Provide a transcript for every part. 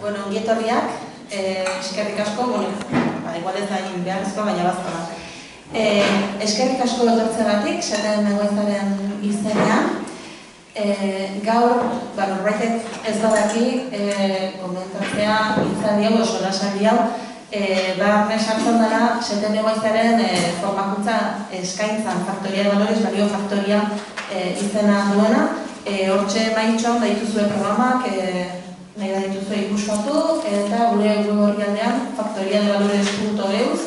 Bueno, ongi etorriak, eskerrik asko, igual ez da egin beharrezkoa, baina bazkoa. Eskerrik asko etortzegatik, zeren egoitzaren izenean. Gaur, norbaitek ez badaki, komentatzea hitzaldi hau, solasaldi hau, barne sartzen dara, zeten egoitzaren formakuntza eskaintzan Faktoria de Valores, balio faktoria izena duena. Hortxe maitxoan dituzue programak, nahi da dituzue ikuskatu, eta gure web orrialdean faktoriadevalores.eus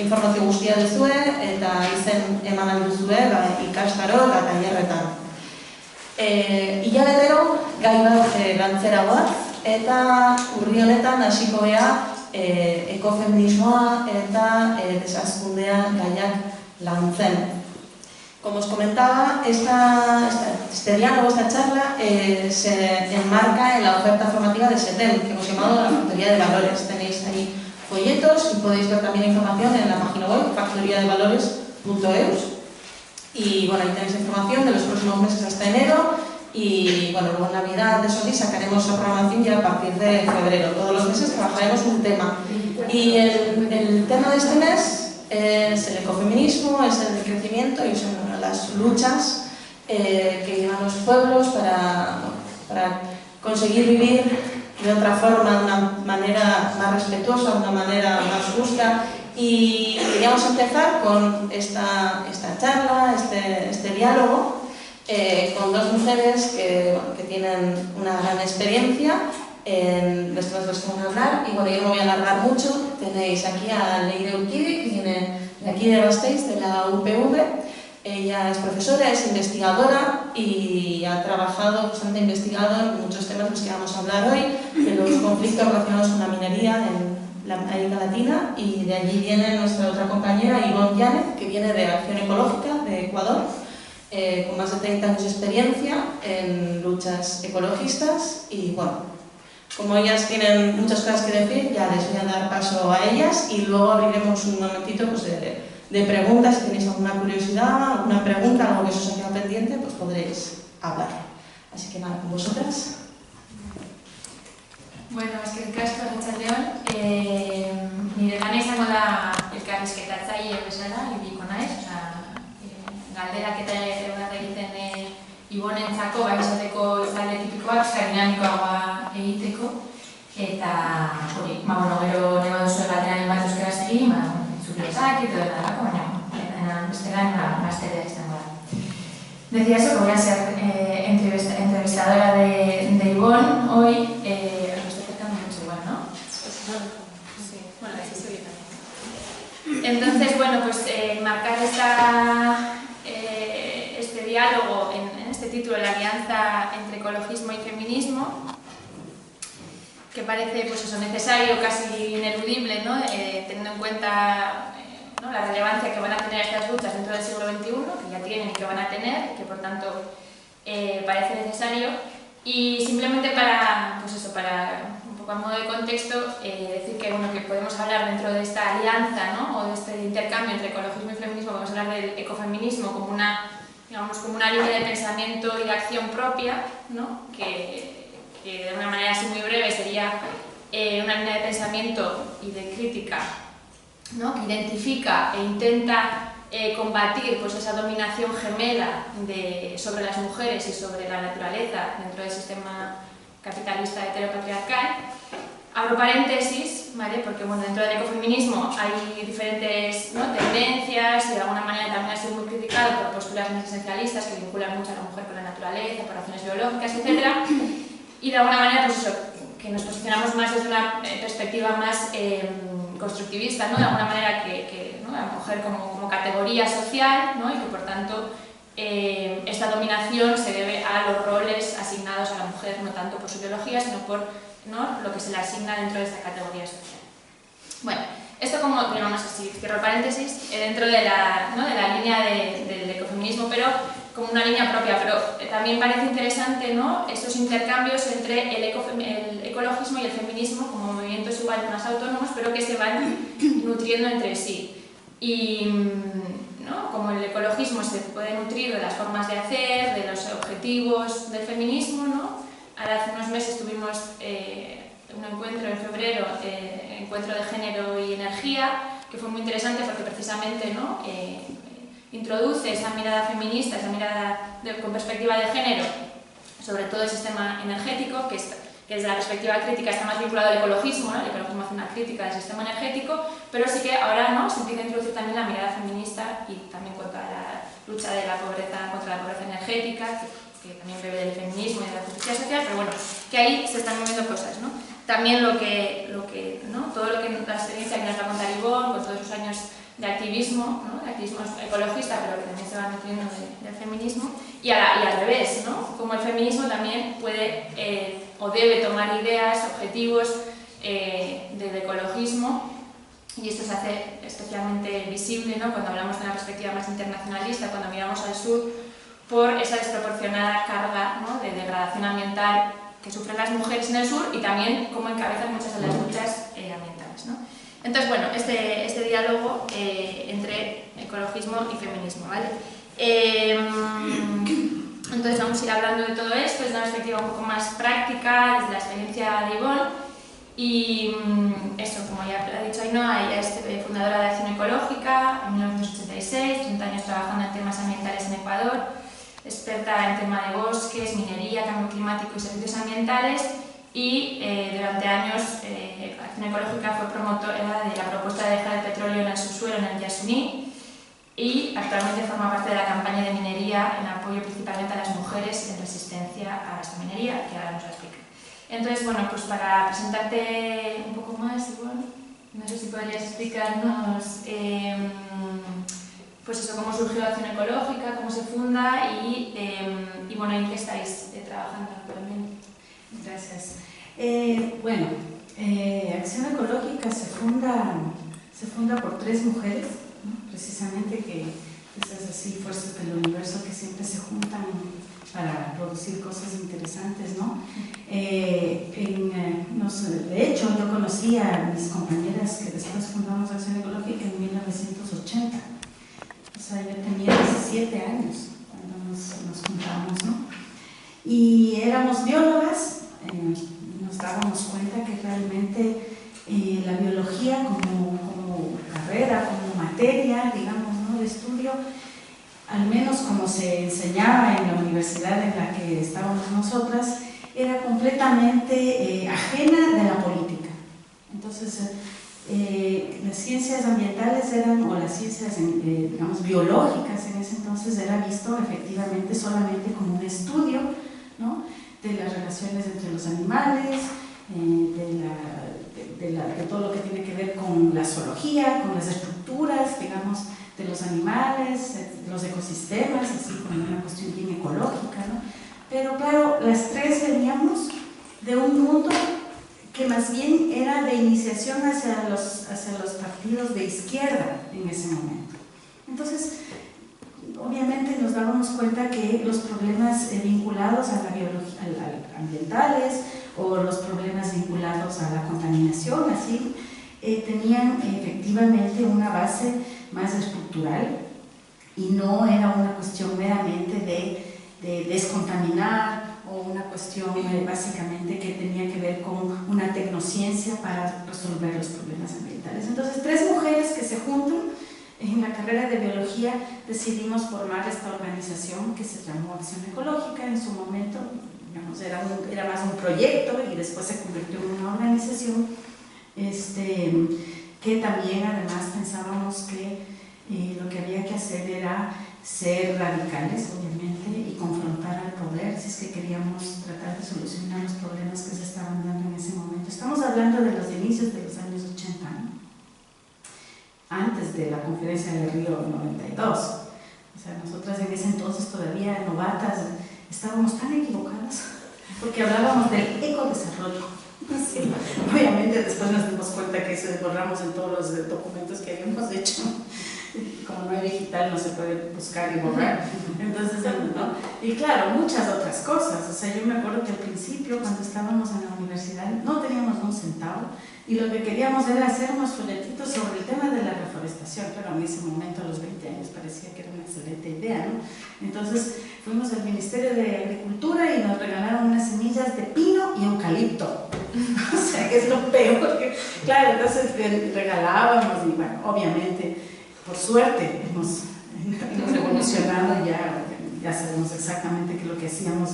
informazio guztia duzue, eta izen eman alduzue ikastaro eta tailerretan. Hilabetero gai bat lantzera goaz, eta urri honetan hasiko gea ekofeminismoa eta desazkundea gaiak lantzen. Como os comentaba, este diálogo, esta charla, se enmarca en la oferta formativa de SETEM, que hemos llamado la Factoría de Valores. Tenéis ahí folletos y podéis ver también información en la página web factoriadevalores.eus. Y bueno, ahí tenéis información de los próximos meses hasta enero. Y bueno, luego en Navidad, eso sí, sacaremos la programación ya a partir de febrero. Todos los meses trabajaremos un tema. Y el tema de este mes es el ecofeminismo, es el crecimiento y son las luchas que llevan los pueblos para conseguir vivir de otra forma, de una manera más respetuosa, de una manera más justa. Y queríamos empezar con esta charla, este diálogo, con dos mujeres que tienen una gran experiencia en los temas de los que vamos a hablar. Y bueno, yo no me voy a alargar mucho. Tenéis aquí a Leire Urquidi, que viene de aquí de Gasteiz, de la UPV. Ella es profesora, es investigadora y ha trabajado, bastante investigado en muchos temas de los que vamos a hablar hoy, de los conflictos relacionados con la minería en la América Latina, y de allí viene nuestra otra compañera, Ivonne Llanes, que viene de Acción Ecológica de Ecuador, con más de 30 años de experiencia en luchas ecologistas. Y bueno, como ellas tienen muchas cosas que decir, ya les voy a dar paso a ellas y luego abriremos un momentito pues, de preguntas. Si tenéis alguna curiosidad, alguna pregunta, algo que os haya quedado pendiente, pues podréis hablar. Así que nada, con vosotras. Bueno, eskerrik asko arratsaldeon. Nire lana izango da elkarrizketatzaile bezala, ibiliko naiz, galderak eta egunak egiten Ibonentzako, izateko izalde tipikoak, dinamikoagoa egiteko, eta hori, gero nema duzu egateran bat euskaraz egin, zuri ezakit, edo baina besteran gazterea izango da. Decía eso, que voy a ser entrevistadora de Ivonne hoy. Me estoy acercando mucho igual, ¿no? Sí, bueno, así estoy bien. Entonces, bueno, pues marcar este diálogo en este título, la alianza entre ecologismo y feminismo, que parece pues eso, necesario, casi ineludible, ¿no? Teniendo en cuenta ¿no? la relevancia que van a tener estas luchas dentro del siglo XXI, que ya tienen y que van a tener, que por tanto parece necesario. Y simplemente para, pues eso, para un poco a modo de contexto, decir que, bueno, que podemos hablar dentro de esta alianza, ¿no? O de este intercambio entre ecologismo y feminismo, podemos hablar del ecofeminismo como una, digamos, como una línea de pensamiento y de acción propia, ¿no? que de una manera así muy breve sería una línea de pensamiento y de crítica, ¿no? Que identifica e intenta combatir pues, esa dominación gemela sobre las mujeres y sobre la naturaleza dentro del sistema capitalista heteropatriarcal. Abro paréntesis, ¿vale? Porque bueno, dentro del ecofeminismo hay diferentes tendencias y de alguna manera también ha sido muy criticado por posturas más esencialistas que vinculan mucho a la mujer con la naturaleza, por razones biológicas, etc. Y de alguna manera pues eso, que nos posicionamos más desde una perspectiva más constructivista, ¿no? De alguna manera que ¿no? la mujer como categoría social, ¿no? Y que por tanto esta dominación se debe a los roles asignados a la mujer, no tanto por su biología, sino por ¿no? lo que se le asigna dentro de esta categoría social. Bueno, esto como, digamos así, cierro paréntesis, dentro de la línea del ecofeminismo, pero como una línea propia, pero también parece interesante, ¿no? Estos intercambios entre el ecologismo y el feminismo como movimientos igual más autónomos, pero que se van nutriendo entre sí. Y ¿no? como el ecologismo se puede nutrir de las formas de hacer, de los objetivos del feminismo, ¿no? Ahora hace unos meses tuvimos un segundo encuentro en febrero, Encuentro de Género y Energía, que fue muy interesante porque precisamente, ¿no?, introduce esa mirada feminista, esa mirada con perspectiva de género sobre todo el sistema energético, que desde la perspectiva crítica está más vinculado al ecologismo, ¿no? El ecologismo hace una crítica del sistema energético, pero sí que ahora, ¿no?, se empieza a introducir también la mirada feminista y también contra la lucha de la pobreza, contra la pobreza energética, que también bebe del feminismo y de la justicia social, pero bueno, que ahí se están moviendo cosas, ¿no? También ¿no?, todo lo que la experiencia que nos va a contar Ivonne, con todos sus años de activismo, ¿no?, de activismo ecologista, pero que también se va nutriendo del feminismo, y al revés, ¿no?, como el feminismo también puede o debe tomar ideas, objetivos del ecologismo, y esto se hace especialmente visible, ¿no?, cuando hablamos de una perspectiva más internacionalista, cuando miramos al sur, por esa desproporcionada carga, ¿no?, de degradación ambiental que sufren las mujeres en el sur y también cómo encabezan muchas de las luchas ambientales, ¿no? Entonces, bueno, este diálogo entre ecologismo y feminismo, ¿vale? Entonces vamos a ir hablando de todo esto desde una perspectiva un poco más práctica, desde la experiencia de Ivonne. Y eso, como ya ha dicho Ainhoa, ella es fundadora de Acción Ecológica en 1986, 30 años trabajando en temas ambientales en Ecuador, experta en tema de bosques, minería, cambio climático y servicios ambientales, y durante años Acción Ecológica fue promotora de la propuesta de dejar el petróleo en el subsuelo en el Yasuní, y actualmente forma parte de la campaña de minería en apoyo principalmente a las mujeres en resistencia a esta minería, que ahora nos va a explicar. Entonces, bueno, pues para presentarte un poco más, igual, no sé si podrías explicarnos pues eso, cómo surgió Acción Ecológica, cómo se funda y bueno, ¿en qué estáis trabajando actualmente? Gracias. Acción Ecológica se funda por 3 mujeres, ¿no?, precisamente, que esas así fuerzas del universo que siempre se juntan para producir cosas interesantes, ¿no? De hecho, yo conocí a mis compañeras que después fundamos Acción Ecológica en 1980. O sea, yo tenía 17 años cuando nos juntamos, ¿no? Y éramos biólogas, nos dábamos cuenta que realmente la biología como carrera, como materia, digamos, ¿no?, de estudio, al menos como se enseñaba en la universidad en la que estábamos nosotras, era completamente ajena de la política. Entonces, las ciencias ambientales o las ciencias, digamos, biológicas en ese entonces era visto efectivamente solamente como un estudio, ¿no?, de las relaciones entre los animales, de todo lo que tiene que ver con la zoología, con las estructuras, digamos, de los animales, los ecosistemas, así como una cuestión bien ecológica, ¿no? Pero claro, las 3 veníamos de un mundo que más bien era de iniciación hacia los partidos de izquierda en ese momento. Entonces, obviamente nos dábamos cuenta que los problemas vinculados a la biología, ambientales, o los problemas vinculados a la contaminación, así, tenían efectivamente una base más estructural y no era una cuestión meramente de descontaminar, o una cuestión básicamente que tenía que ver con una tecnociencia para resolver los problemas ambientales. Entonces, 3 mujeres que se juntan en la carrera de biología decidimos formar esta organización que se llamó Acción Ecológica. En su momento, digamos, era más un proyecto y después se convirtió en una organización que también además pensábamos que lo que había que hacer era ser radicales, obviamente, y confrontar al poder si es que queríamos tratar de solucionar los problemas que se estaban dando en ese momento. Estamos hablando de los inicios de los años 80, ¿no?, antes de la conferencia de Río 92. O sea, nosotras en ese entonces todavía novatas estábamos tan equivocadas porque hablábamos del ecodesarrollo. Sí, obviamente después nos dimos cuenta que eso borramos en todos los documentos que habíamos hecho, como no hay digital no se puede buscar y borrar. Entonces, ¿no? Y claro, muchas otras cosas. O sea, yo me acuerdo que al principio, cuando estábamos en la universidad, no teníamos un centavo y lo que queríamos era hacer unos folletitos sobre el tema de la reforestación, pero en ese momento, a los 20 años, parecía que era una excelente idea, ¿no? Entonces, fuimos al Ministerio de Agricultura y nos regalaron unas semillas de pino y eucalipto. O sea, que es lo peor, porque, claro, entonces regalábamos y, bueno, obviamente, por suerte, hemos evolucionado y ya sabemos exactamente que lo que hacíamos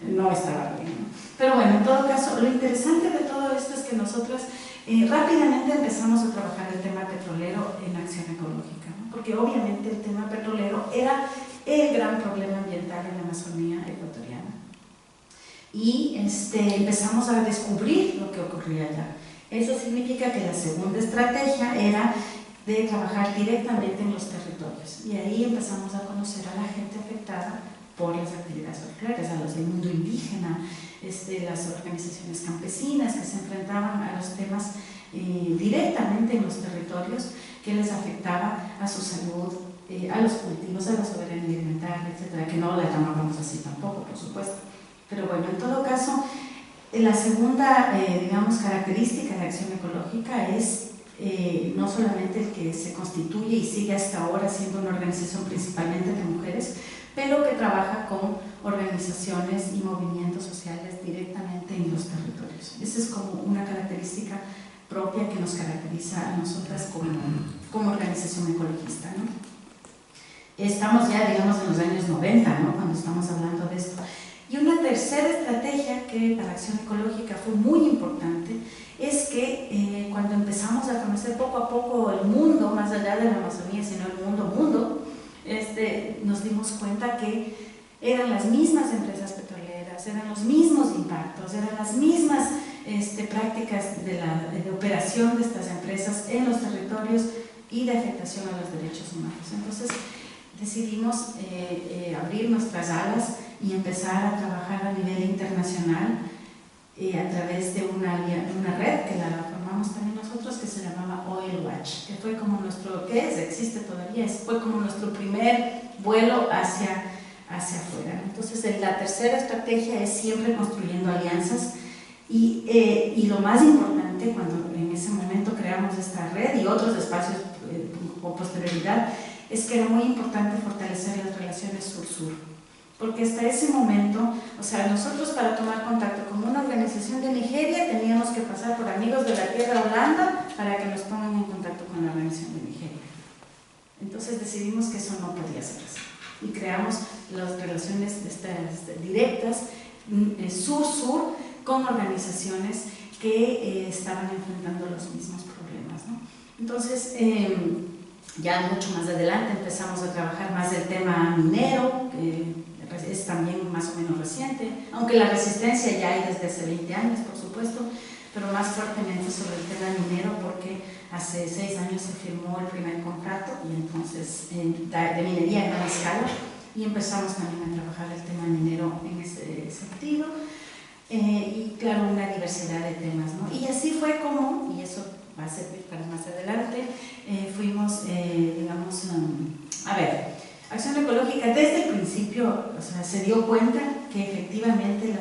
no estaba bien, ¿no? Pero bueno, en todo caso, lo interesante de todo esto es que nosotros rápidamente empezamos a trabajar el tema petrolero en acción ecológica, ¿no? Porque obviamente el tema petrolero era el gran problema ambiental en la Amazonía ecuatoriana. Y empezamos a descubrir lo que ocurría allá. Eso significa que la segunda estrategia era de trabajar directamente en los territorios. Y ahí empezamos a conocer a la gente afectada por las actividades petroleras, a los del mundo indígena, las organizaciones campesinas que se enfrentaban a los temas directamente en los territorios que les afectaba a su salud, a los cultivos, a la soberanía alimentaria, etcétera, que no la llamábamos así tampoco, por supuesto. Pero bueno, en todo caso, la segunda, digamos, característica de acción ecológica es no solamente el que se constituye y sigue hasta ahora siendo una organización principalmente de mujeres, pero que trabaja con organizaciones y movimientos sociales directamente en los territorios. Esa es como una característica propia que nos caracteriza a nosotras como organización ecologista, ¿no? Estamos ya, digamos, en los años 90, ¿no? Cuando estamos hablando de esto. Y una tercera estrategia que para Acción Ecológica fue muy importante es que cuando empezamos a conocer poco a poco el mundo, más allá de la Amazonía, sino el mundo, nos dimos cuenta que eran las mismas empresas petroleras, eran los mismos impactos, eran las mismas prácticas de operación de estas empresas en los territorios y de afectación a los derechos humanos. Entonces decidimos abrir nuestras alas y empezar a trabajar a nivel internacional a través de una red que la formamos también nosotros, que se llamaba Oil Watch, que fue como existe todavía, fue como nuestro primer vuelo hacia afuera. Entonces la tercera estrategia es siempre construyendo alianzas y lo más importante cuando en ese momento creamos esta red y otros espacios con posterioridad es que era muy importante fortalecer las relaciones sur-sur, porque hasta ese momento, o sea, nosotros para tomar contacto con una organización de Nigeria teníamos que pasar por Amigos de la Tierra Holanda para que nos pongan en contacto con la organización de Nigeria. Entonces decidimos que eso no podía ser así y creamos las relaciones directas sur-sur con organizaciones que estaban enfrentando los mismos problemas, ¿no? Entonces, ya mucho más adelante empezamos a trabajar más el tema minero, que es también más o menos reciente, aunque la resistencia ya hay desde hace 20 años, por supuesto, pero más fuertemente sobre el tema minero porque hace 6 años se firmó el primer contrato y entonces de minería en gran escala y empezamos también a trabajar el tema minero en ese sentido y claro, una diversidad de temas, ¿no? Y así fue como, y eso va a servir para más adelante, fuimos, digamos, a ver, Acción Ecológica desde el principio, o sea, se dio cuenta que efectivamente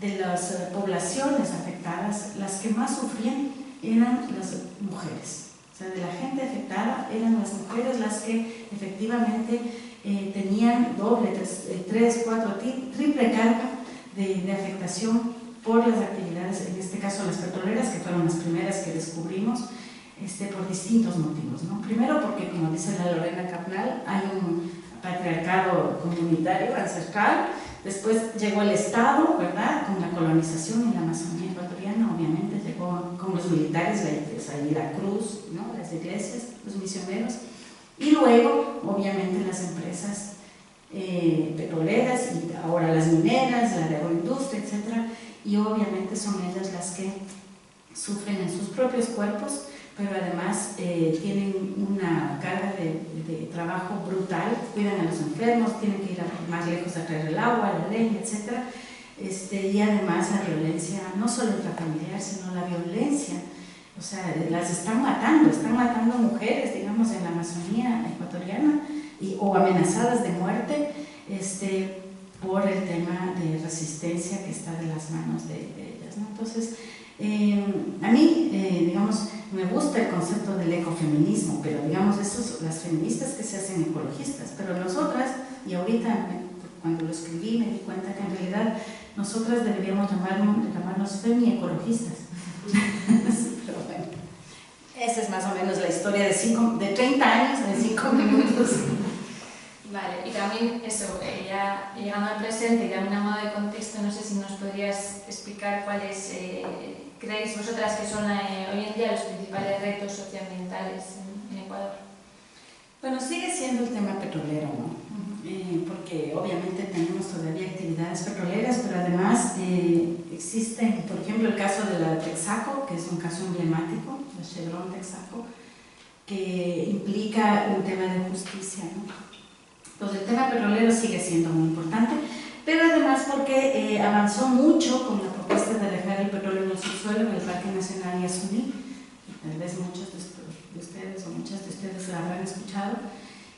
de las poblaciones afectadas, las que más sufrían eran las mujeres. O sea, de la gente afectada eran las mujeres las que efectivamente tenían doble, 3, 4, triple carga de afectación por las actividades, en este caso las petroleras, que fueron las primeras que descubrimos, por distintos motivos, ¿no? Primero porque, como dice la Lorena Capnal, hay un patriarcado comunitario ancestral, después llegó el Estado, ¿verdad?, con la colonización en la Amazonía ecuatoriana, obviamente llegó con los militares, la cruz, ¿no?, las iglesias, los misioneros, y luego, obviamente, las empresas petroleras y ahora las mineras, la agroindustria, etc. Y obviamente son ellas las que sufren en sus propios cuerpos, pero además tienen una carga de trabajo brutal, cuidan a los enfermos, tienen que ir más lejos a traer el agua, la leña, etc. Y además la violencia, no solo intrafamiliar, sino la violencia, o sea, las están matando mujeres, digamos, en la Amazonía, ecuatoriana o amenazadas de muerte por el tema de resistencia que está de las manos de ellas, ¿no? Entonces, a mí, digamos, me gusta el concepto del ecofeminismo, pero digamos, las feministas que se hacen ecologistas, pero nosotras, y ahorita cuando lo escribí me di cuenta que en realidad nosotras deberíamos llamarnos femi-ecologistas. Pero bueno, esa es más o menos la historia de 30 años en 5 minutos. Vale, y también eso, ya llegando al presente y también a modo de contexto, no sé si nos podrías explicar cuáles creéis vosotras que son hoy en día los principales retos socioambientales en Ecuador. Bueno, sigue siendo el tema petrolero, ¿no? Porque obviamente tenemos todavía actividades petroleras, pero además existen, por ejemplo, el caso de la Texaco, que es un caso emblemático, la Chevron Texaco, que implica un tema de justicia, ¿no? Entonces el tema petrolero sigue siendo muy importante, pero además porque avanzó mucho con la propuesta de dejar el petróleo en el subsuelo en el Parque Nacional Yasuní, tal vez muchos de ustedes o muchas de ustedes la habrán escuchado,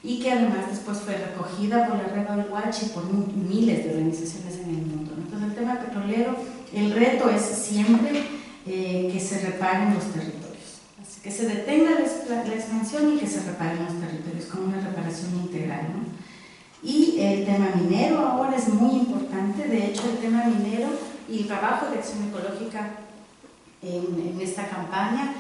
y que además después fue recogida por la Red Huachi y por miles de organizaciones en el mundo, ¿no? Entonces el tema petrolero, el reto es siempre que se reparen los territorios, así que se detenga la expansión y que se reparen los territorios con una reparación integral, ¿no? Y el tema minero ahora es muy importante. De hecho, el tema minero y el trabajo de acción ecológica en esta campaña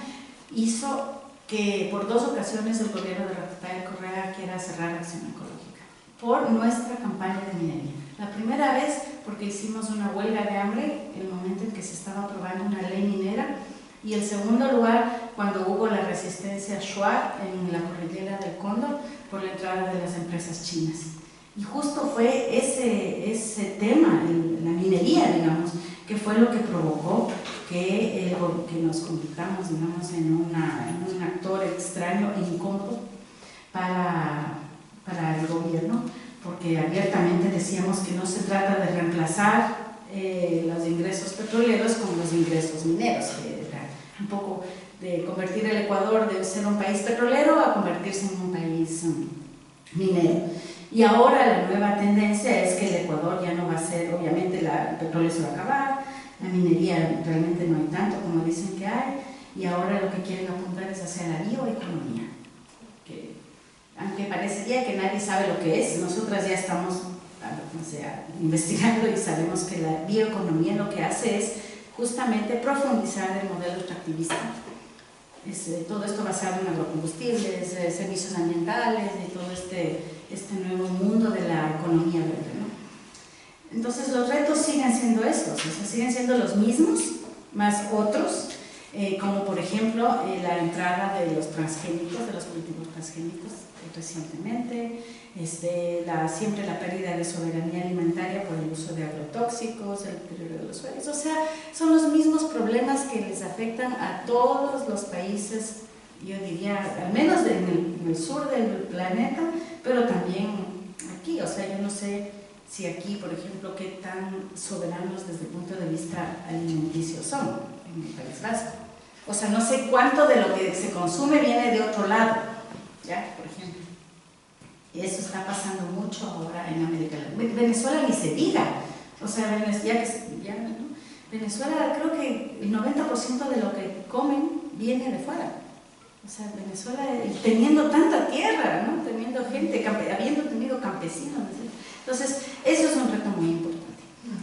hizo que por 2 ocasiones el gobierno de Rafael Correa quiera cerrar acción ecológica por nuestra campaña de minería. La primera vez porque hicimos una huelga de hambre en el momento en que se estaba aprobando una ley minera, y el segundo lugar cuando hubo la resistencia Shuar en la cordillera del Cóndor por la entrada de las empresas chinas. Y justo fue ese tema, la minería, digamos, que fue lo que provocó que nos convirtamos, digamos, en un actor extraño e incómodo para el gobierno, porque abiertamente decíamos que no se trata de reemplazar los ingresos petroleros con los ingresos mineros, que era un poco de convertir el Ecuador de ser un país petrolero a convertirse en un país minero. Y ahora la nueva tendencia es que el Ecuador ya no va a ser, obviamente el petróleo se va a acabar, la minería realmente no hay tanto como dicen que hay, y ahora lo que quieren apuntar es hacia la bioeconomía, que aunque parecería que nadie sabe lo que es, nosotras ya estamos investigando y sabemos que la bioeconomía lo que hace es justamente profundizar el modelo extractivista. Todo esto basado en agrocombustibles, servicios ambientales y todo este nuevo mundo de la economía verde, ¿no? Entonces los retos siguen siendo estos, o sea, siguen siendo los mismos, más otros, como por ejemplo la entrada de los transgénicos, de los cultivos transgénicos recientemente, siempre la pérdida de soberanía alimentaria por el uso de agrotóxicos, el deterioro de los suelos. O sea, son los mismos problemas que les afectan a todos los países, yo diría, al menos en el sur del planeta, pero también aquí. O sea, yo no sé si aquí, por ejemplo, qué tan soberanos desde el punto de vista alimenticio son en el País Vasco. O sea, no sé cuánto de lo que se consume viene de otro lado, ¿ya? Por ejemplo. Y eso está pasando mucho ahora en América Latina. Venezuela ni se diga. O sea, Venezuela creo que el 90% de lo que comen viene de fuera. O sea, Venezuela, teniendo tanta tierra, ¿no? Teniendo gente, habiendo tenido campesinos. Entonces, eso es un reto muy importante.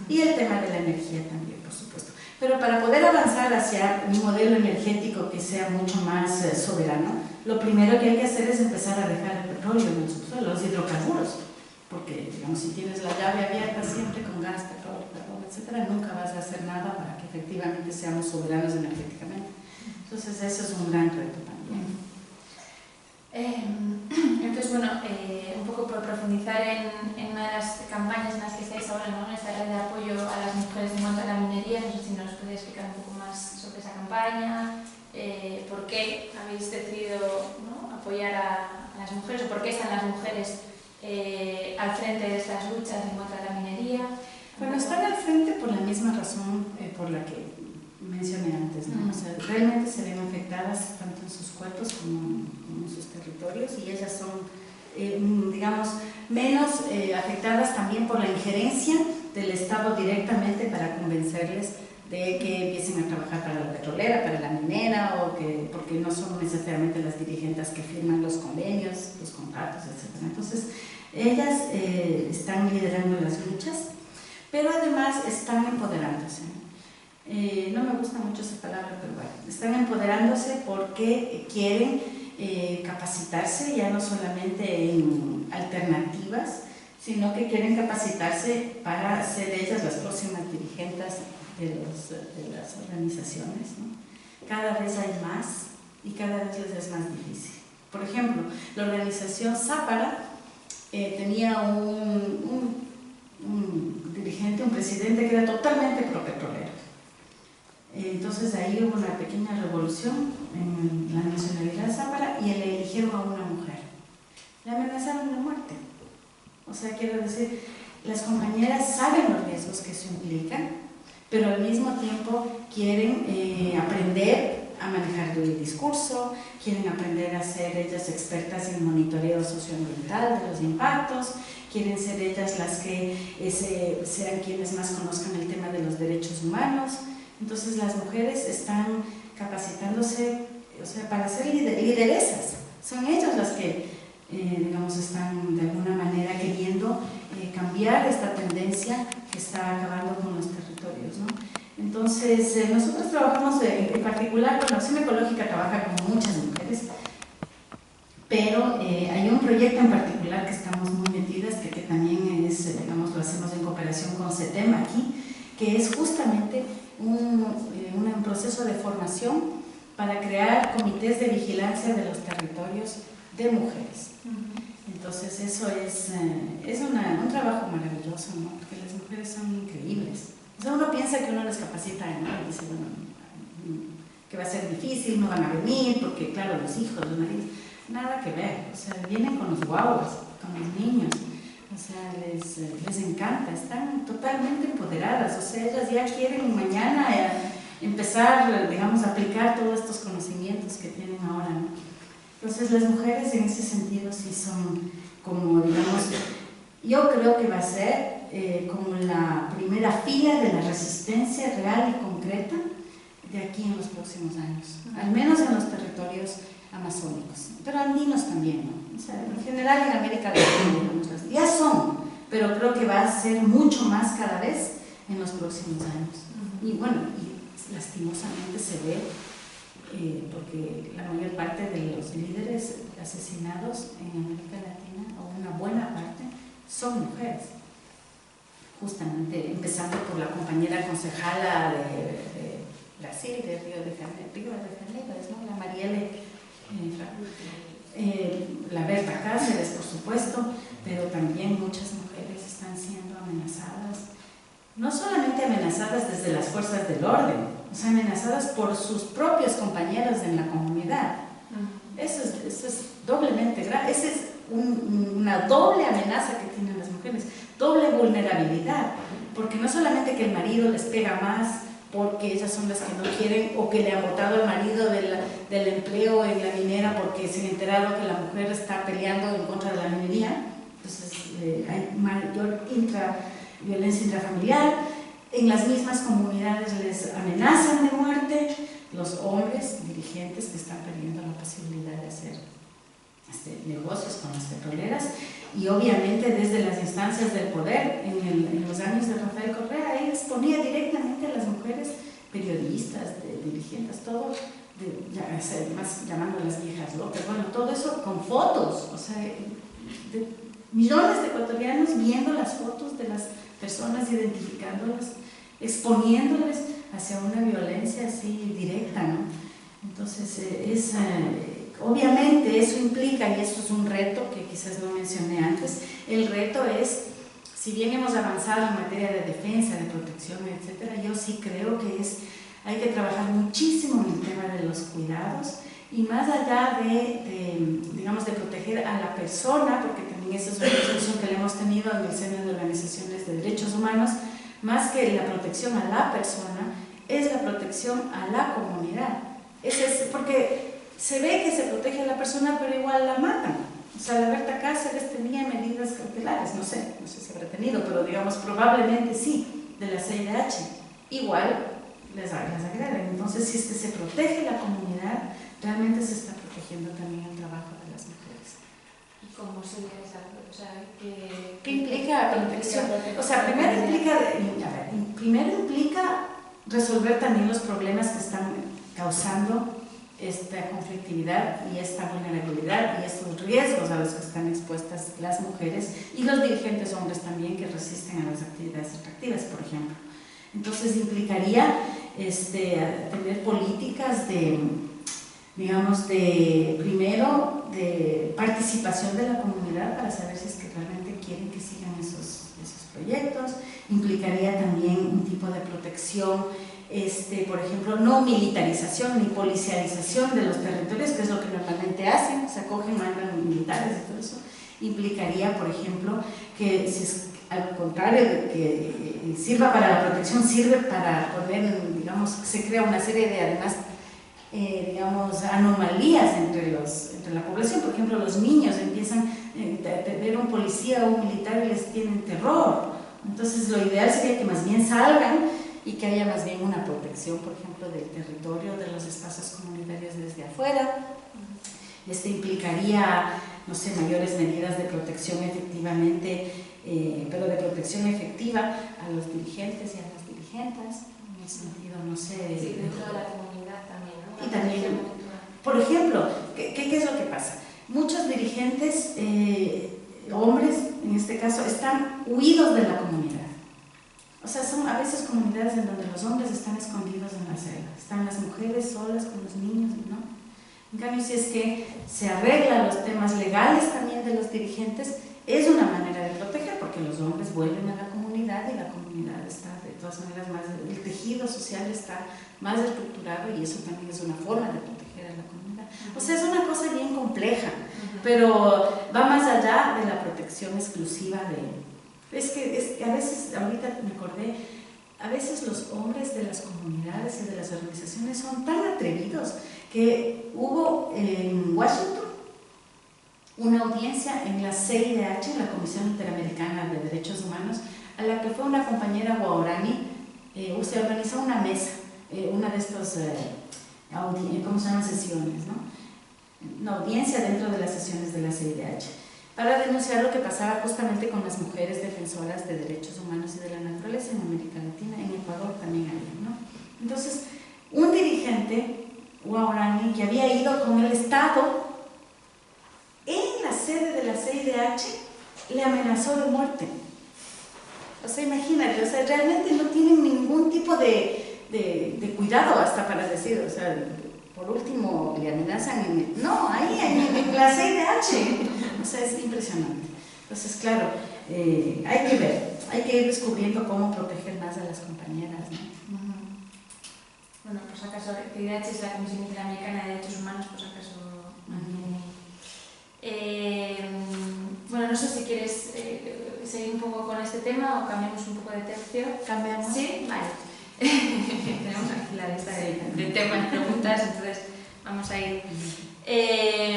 Y el tema de la energía también, por supuesto. Pero para poder avanzar hacia un modelo energético que sea mucho más soberano, lo primero que hay que hacer es empezar a dejar el petróleo en el subsuelo, los hidrocarburos. Porque, digamos, si tienes la llave abierta siempre con gas, petróleo, carbón, etc., nunca vas a hacer nada para que efectivamente seamos soberanos energéticamente. Entonces, eso es un gran reto también. Entonces, bueno, un poco por profundizar en una de las campañas en las que estáis ahora, ¿no? Esta red de apoyo a las mujeres en cuanto a la minería, no sé si nos podéis explicar un poco más sobre esa campaña, por qué habéis decidido, ¿no?, apoyar a las mujeres, o por qué están las mujeres al frente de estas luchas en contra de la minería. Bueno, están al frente por la misma razón por la que mencioné antes, ¿no? O sea, realmente se ven afectadas tanto en sus cuerpos como en sus territorios, y ellas son, digamos, menos afectadas también por la injerencia del Estado directamente para convencerles de que empiecen a trabajar para la petrolera, para la minera, o que, porque no son necesariamente las dirigentes que firman los convenios, los contratos, etc. Entonces, ellas están liderando las luchas, pero además están empoderándose. No me gusta mucho esa palabra, pero bueno, están empoderándose porque quieren capacitarse ya no solamente en alternativas, sino que quieren capacitarse para ser ellas las próximas dirigentes de las organizaciones, ¿no? Cada vez hay más y cada vez les es más difícil. Por ejemplo, la organización Zápara tenía un dirigente, un presidente que era totalmente propetrolero. Entonces ahí hubo una pequeña revolución en la nacionalidad Zápara y le eligieron a una mujer. Le amenazaron de muerte. O sea, quiero decir, las compañeras saben los riesgos que eso implica, pero al mismo tiempo quieren aprender a manejar el discurso, quieren aprender a ser ellas expertas en monitoreo socioambiental de los impactos, quieren ser ellas las que sean quienes más conozcan el tema de los derechos humanos. Entonces las mujeres están capacitándose, o sea, para ser lideresas. Son ellas las que, digamos, están de alguna manera queriendo cambiar esta tendencia que está acabando con los territorios, ¿no? Entonces, nosotros trabajamos en particular, bueno, Acción Ecológica trabaja con muchas mujeres, pero hay un proyecto en particular que estamos muy metidas, que también es, digamos, lo hacemos en cooperación con CETEM aquí, que es justamente un proceso de formación para crear comités de vigilancia de los territorios de mujeres. Entonces eso es un trabajo maravilloso, ¿no? Porque las mujeres son increíbles. O sea, uno piensa que uno les capacita, ¿no? Y dice, bueno, que va a ser difícil, no van a venir, porque claro, los hijos, los maridos, nada que ver. O sea, vienen con los guaguas, con los niños. O sea, les encanta, están totalmente empoderadas. O sea, ellas ya quieren mañana empezar, digamos, a aplicar todos estos conocimientos que tienen ahora, ¿no? Entonces las mujeres en ese sentido sí son como, digamos, yo creo que va a ser como la primera fila de la resistencia real y concreta de aquí en los próximos años, al menos en los territorios amazónicos, pero andinos también, ¿no? O sea, en general en América Latina, digamos, ya son, pero creo que va a ser mucho más cada vez en los próximos años. Y bueno, y lastimosamente se ve, porque la mayor parte de los líderes asesinados en América Latina, o una buena parte, son mujeres. Justamente empezando por la compañera concejala de Brasil, de Río de Janeiro, ¿no? La Marielle, la Berta Cáceres, por supuesto, pero también muchas mujeres están siendo amenazadas, no solamente amenazadas desde las fuerzas del orden, o sea, amenazadas por sus propios compañeros en la comunidad. Eso es doblemente grave, esa es una doble amenaza que tienen las mujeres, doble vulnerabilidad, porque no solamente que el marido les pega más porque ellas son las que no quieren, o que le han botado al marido del empleo en la minera porque se han enterado que la mujer está peleando en contra de la minería, entonces hay mayor violencia intrafamiliar. En las mismas comunidades les amenazan de muerte los hombres dirigentes que están perdiendo la posibilidad de hacer negocios con las petroleras, y obviamente desde las instancias del poder en los años de Rafael Correa, él exponía directamente a las mujeres periodistas, dirigentes, todo, más llamándolas viejas locas, bueno, todo eso con fotos, o sea, de millones de ecuatorianos viendo las fotos de las personas, identificándolas, exponiéndoles hacia una violencia así directa, ¿no? Entonces, obviamente eso implica, y eso es un reto que quizás no mencioné antes, el reto es, si bien hemos avanzado en materia de defensa, de protección, etcétera, yo sí creo que hay que trabajar muchísimo en el tema de los cuidados, y más allá digamos, de proteger a la persona, porque también esa es una discusión que le hemos tenido en el seno de organizaciones de derechos humanos, más que la protección a la persona, es la protección a la comunidad. Porque se ve que se protege a la persona, pero igual la matan. O sea, la Berta Cáceres tenía medidas cautelares, no sé si habrá tenido, pero digamos probablemente sí, de la CIDH. Igual las agreden. Entonces, si es que se protege la comunidad, realmente se está protegiendo también el trabajo de las mujeres. ¿Y cómo sería esa? O sea, ¿qué implica protección? O sea, primero implica resolver también los problemas que están causando esta conflictividad y esta vulnerabilidad y estos riesgos a los que están expuestas las mujeres y los dirigentes hombres también que resisten a las actividades extractivas, por ejemplo. Entonces implicaría tener políticas primero de participación de la comunidad para saber si es que realmente quieren que sigan esos proyectos. Implicaría también un tipo de protección, por ejemplo, no militarización ni policialización de los territorios, que es lo que normalmente hacen, se acogen, mandan militares y todo eso. Implicaría, por ejemplo, que si es al contrario de que sirva para la protección, sirve para poner, digamos, se crea una serie de, además, anomalías entre la población. Por ejemplo, los niños empiezan a ver un policía o un militar y les tienen terror. Entonces, lo ideal sería que más bien salgan y que haya más bien una protección, por ejemplo, del territorio, de los espacios comunitarios desde afuera. Implicaría, no sé, mayores medidas de protección efectivamente, pero de protección efectiva a los dirigentes y a las dirigentes, en el sentido, no sé… Sí, dentro de la comunidad también, ¿no? Y también, por ejemplo, ¿qué es lo que pasa? Muchos dirigentes, hombres en este caso, están huidos de la comunidad. O sea, son a veces comunidades en donde los hombres están escondidos en la selva, están las mujeres solas con los niños, ¿no? En cambio, si es que se arreglan los temas legales también de los dirigentes, es una manera de proteger, porque los hombres vuelven a la comunidad y la comunidad está, de todas maneras, el tejido social está más estructurado y eso también es una forma de proteger a la comunidad. O sea, es una cosa bien compleja, pero va más allá de la protección exclusiva de… Es que a veces, ahorita me acordé, a veces los hombres de las comunidades y de las organizaciones son tan atrevidos que hubo en Washington una audiencia en la CIDH, en la Comisión Interamericana de Derechos Humanos, a la que fue una compañera guaraní. Se organizó una mesa, una de estas, ¿cómo se llaman? Sesiones, ¿no? Una audiencia dentro de las sesiones de la CIDH, para denunciar lo que pasaba justamente con las mujeres defensoras de derechos humanos y de la naturaleza en América Latina, en Ecuador también hay, ¿no? Entonces, un dirigente guaraní que había ido con el Estado en la sede de la CIDH le amenazó de muerte. O sea, imagínate, o sea, realmente no tienen ningún tipo de cuidado hasta para decir, o sea, por último le amenazan ahí en la CIDH. O sea, es impresionante. Entonces, claro, hay que ver, hay que ir descubriendo cómo proteger más a las compañeras, ¿no? Bueno, pues acaso, CIDH es la Comisión Interamericana de Derechos Humanos, pues acaso… Bueno, no sé si quieres seguir un poco con este tema o cambiamos un poco de tercio. ¿Cambiamos? Sí, vale. Tenemos aquí la lista de temas, preguntas, entonces vamos a ir…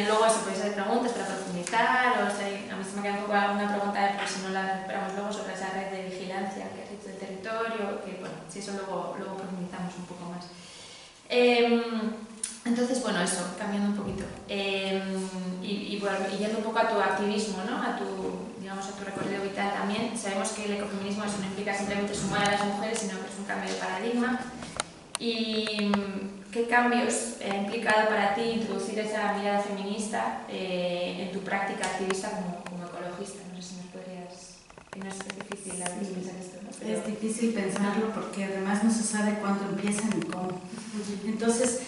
luego eso, podéis hacer preguntas para profundizar, o sea, a mí se me queda un poco alguna pregunta, pero si no la recuperamos luego, sobre esa red de vigilancia que has dicho del territorio, que bueno, si eso luego profundizamos un poco más. Entonces, bueno, eso, cambiando un poquito. Y yendo un poco a tu activismo, ¿no? A tu recorrido vital también, sabemos que el ecofeminismo eso no implica simplemente sumar a las mujeres, sino que es un cambio de paradigma. ¿Y qué cambios ha implicado para ti introducir esa mirada feminista en tu práctica activista como ecologista? No sé si nos podrías… No es difícil a veces pensar esto, ¿no? Pero… Es difícil pensarlo porque además no se sabe cuándo empiezan y cómo. Entonces,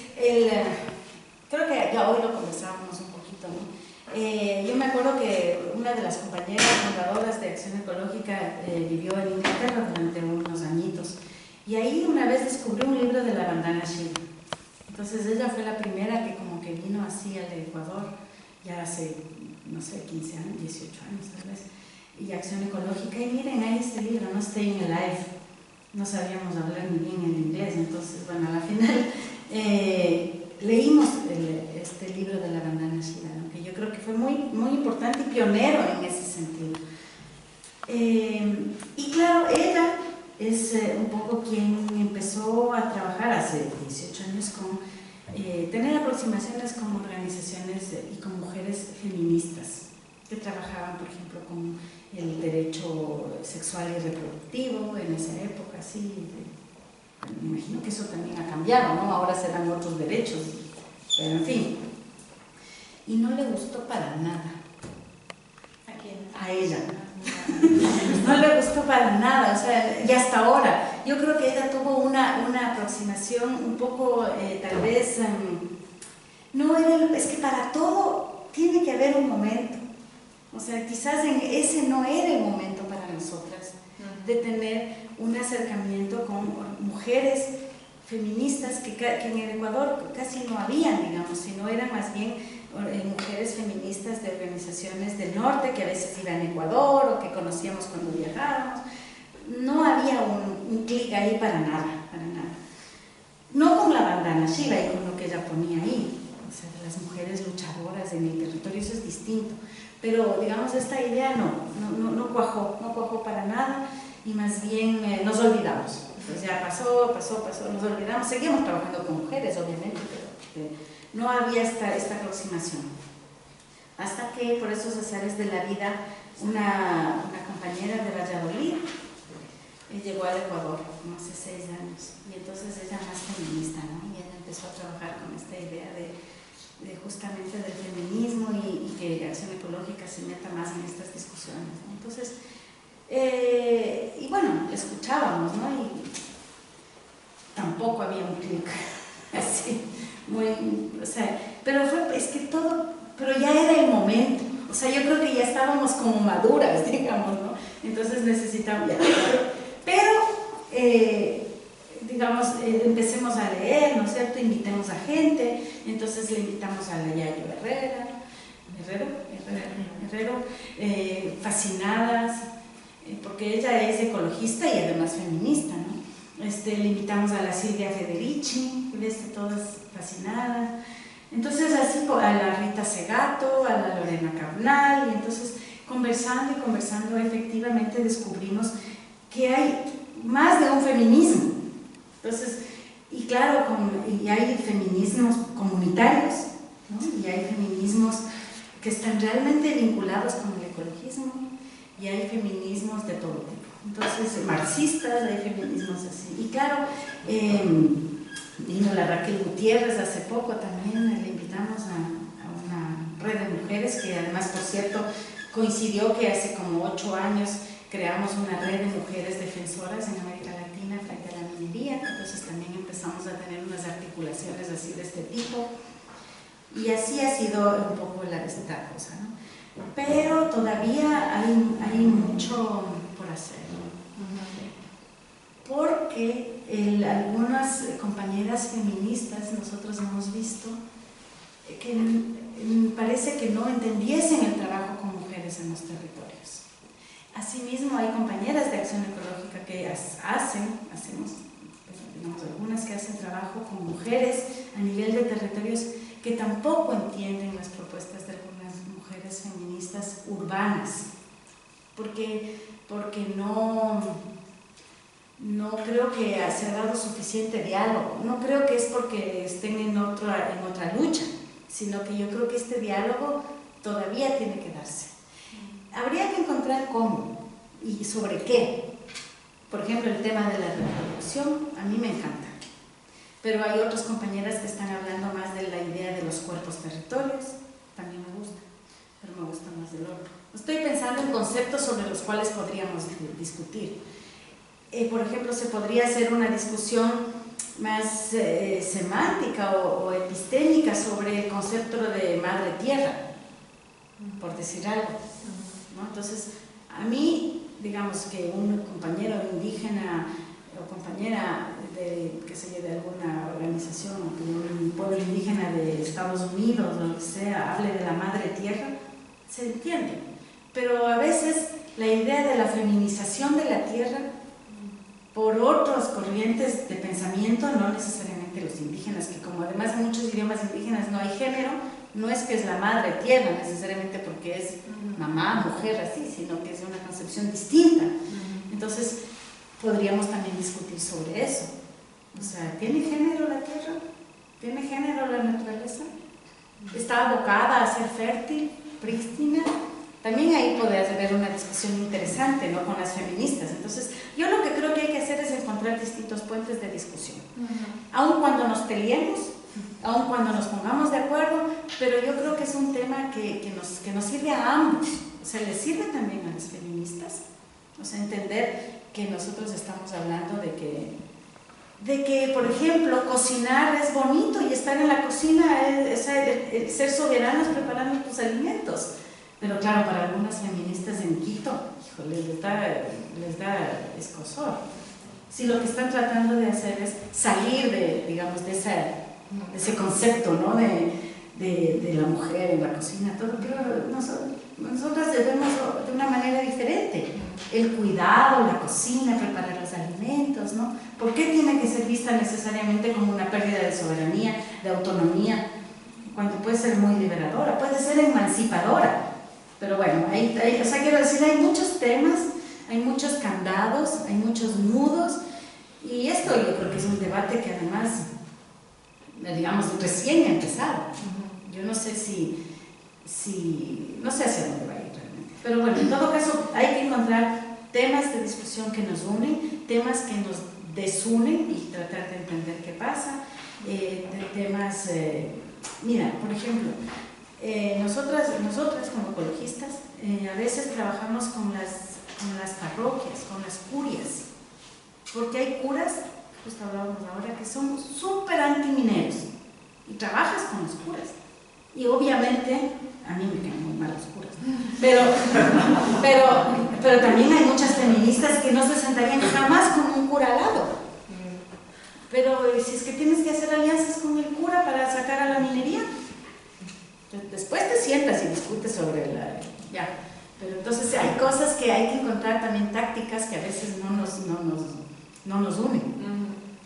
creo que ya hoy lo conversábamos un poquito, ¿no? Yo me acuerdo que una de las compañeras fundadoras de Acción Ecológica vivió en Inglaterra durante unos añitos. Y ahí una vez descubrió un libro de la Vandana Shiva. Entonces ella fue la primera que como que vino así al Ecuador, ya hace, no sé, 15 años, 18 años tal vez, y Acción Ecológica. Y miren, ahí este libro, ¿no? Staying Alive. no sabíamos hablar ni bien el inglés, entonces, bueno, a la final leímos este libro de la bandana Shiva, ¿no? Que yo creo que fue muy, muy importante y pionero en ese sentido. Y claro, ella es un poco quien empezó a trabajar hace 18 años con tener aproximaciones con organizaciones y con mujeres feministas que trabajaban, por ejemplo, con el derecho sexual y reproductivo en esa época, sí. Me imagino que eso también ha cambiado, ¿no? Ahora se dan otros derechos, pero en fin. Y no le gustó para nada. ¿A quién? A ella. No le gustó para nada, o sea, y hasta ahora. Yo creo que ella tuvo una aproximación un poco, tal vez, no era, es que para todo tiene que haber un momento. O sea, quizás ese no era el momento para nosotras de tener un acercamiento con mujeres feministas que en el Ecuador casi no habían, digamos, sino eran más bien mujeres feministas de organizaciones del norte que a veces iban a Ecuador o que conocíamos cuando viajábamos. No había un clic ahí para nada, para nada. No con la bandana Shiva y con lo que ella ponía ahí, o sea, de las mujeres luchadoras en el territorio, eso es distinto. Pero, digamos, esta idea no cuajó para nada y más bien nos olvidamos. Pues ya pasó, nos olvidamos. Seguimos trabajando con mujeres, obviamente, pero no había esta aproximación. Hasta que, por esos azares de la vida, una compañera de Valladolid llegó al Ecuador, como hace 6 años, y entonces ella más feminista, ¿no? Y ella empezó a trabajar con esta idea de justamente del feminismo y que Acción Ecológica se meta más en estas discusiones, ¿no? Entonces, y bueno, escuchábamos, ¿no? Y tampoco había un clic así, muy, o sea, pero ya era el momento, o sea, yo creo que ya estábamos como maduras, digamos, ¿no? Entonces necesitamos ya, pero digamos, empecemos a leer, ¿no es cierto? Invitemos a gente, entonces le invitamos a la Yayo Herrero, fascinadas, porque ella es ecologista y además feminista, ¿no? Le invitamos a la Silvia Federici, todas fascinadas, entonces así a la Rita Segato, a la Lorena Carnal, y entonces conversando efectivamente descubrimos que hay más de un feminismo. Entonces, y claro, y hay feminismos comunitarios, ¿no? Y hay feminismos que están realmente vinculados con el ecologismo, y hay feminismos de todo tipo. Entonces, marxistas, hay feminismos así. Y claro, vino la Raquel Gutiérrez hace poco también, le invitamos a una red de mujeres que además, por cierto, coincidió que hace como 8 años creamos una red de mujeres defensoras en América Latina frente a la minería, entonces también empezamos a tener unas articulaciones así de este tipo, y así ha sido un poco esta cosa, ¿no? Pero todavía hay mucho por hacer, porque algunas compañeras feministas nosotros hemos visto que parece que no entendiesen el trabajo con mujeres en los territorios. Asimismo, hay compañeras de Acción Ecológica que hacemos, digamos, algunas que hacen trabajo con mujeres a nivel de territorios que tampoco entienden las propuestas de algunas mujeres feministas urbanas, porque no creo que se ha dado suficiente diálogo, no creo que es porque estén en otra lucha, sino que yo creo que este diálogo todavía tiene que darse. Habría que encontrar cómo y sobre qué. Por ejemplo, el tema de la reproducción, a mí me encanta, pero hay otras compañeras que están hablando más de la idea de los cuerpos territorios, también me gusta, pero me gusta más del otro. Estoy pensando en conceptos sobre los cuales podríamos discutir. Por ejemplo, se podría hacer una discusión más semántica o epistémica sobre el concepto de madre tierra, por decir algo, ¿no? Entonces, a mí, digamos que un compañero indígena o compañera de alguna organización o de un pueblo indígena de Estados Unidos o lo que sea, hable de la madre tierra, se entiende. Pero a veces la idea de la feminización de la tierra por otras corrientes de pensamiento, no necesariamente los indígenas, que como además en muchos idiomas indígenas no hay género, no es que es la madre tierra necesariamente porque es mamá, mujer, así, sino que es una concepción distinta. Entonces, podríamos también discutir sobre eso. O sea, ¿tiene género la tierra? ¿Tiene género la naturaleza? ¿Está abocada a ser fértil, prístina? También ahí podría haber una discusión interesante, ¿no?, con las feministas. Entonces, yo lo que creo que hay que hacer es encontrar distintos puentes de discusión. Aun cuando nos peleemos, aun cuando nos pongamos de acuerdo, pero yo creo que es un tema que nos sirve a ambos. O sea, le sirve también a las feministas. O sea, entender que nosotros estamos hablando de que, por ejemplo, cocinar es bonito y estar en la cocina es ser soberanos preparando tus alimentos. Pero claro, para algunas feministas en Quito, híjole, les da escozor. Si lo que están tratando de hacer es salir de ese concepto, ¿no?, de la mujer en la cocina, todo, pero nosotras debemos de una manera diferente. El cuidado, la cocina, preparar los alimentos, ¿no? ¿Por qué tiene que ser vista necesariamente como una pérdida de soberanía, de autonomía, cuando puede ser muy liberadora, puede ser emancipadora? Pero bueno, o sea, quiero decir, hay muchos temas, hay muchos candados, hay muchos nudos, y esto yo creo que es un debate que además, digamos, recién ha empezado. Yo no sé no sé hacia dónde va a ir realmente. Pero bueno, en todo caso, hay que encontrar temas de discusión que nos unen, temas que nos desunen y tratar de entender qué pasa, temas, mira, por ejemplo, nosotras como ecologistas a veces trabajamos con las parroquias, con las curias, porque hay curas, justo hablábamos ahora, que son súper antimineros y trabajas con los curas y obviamente a mí me quedan muy mal los curas, pero también hay muchas feministas que no se sentarían jamás con un cura al lado. Pero si es que tienes que hacer alianzas con el cura para sacar a la minería, después te sientas y discutes sobre pero entonces hay cosas que hay que encontrar también, tácticas que a veces no nos unen,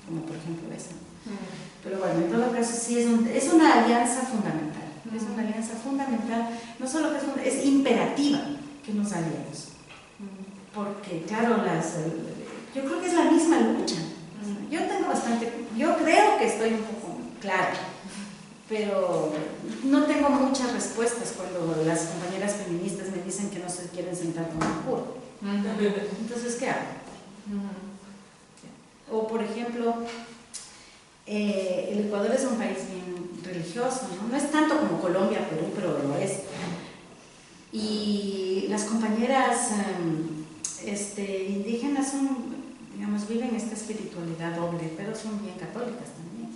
como por ejemplo esa. Pero bueno, en todo caso sí es una alianza fundamental. Es una alianza fundamental, no solo que es imperativa que nos aliemos, porque claro, yo creo que es la misma lucha. Yo creo que estoy un poco clara, pero no tengo muchas respuestas cuando las compañeras feministas me dicen que no se quieren sentar con el cura. Entonces, ¿qué hago? O por ejemplo, el Ecuador es un país bien religioso, ¿no? No es tanto como Colombia, Perú, pero lo es. Y las compañeras indígenas viven esta espiritualidad doble, pero son bien católicas también.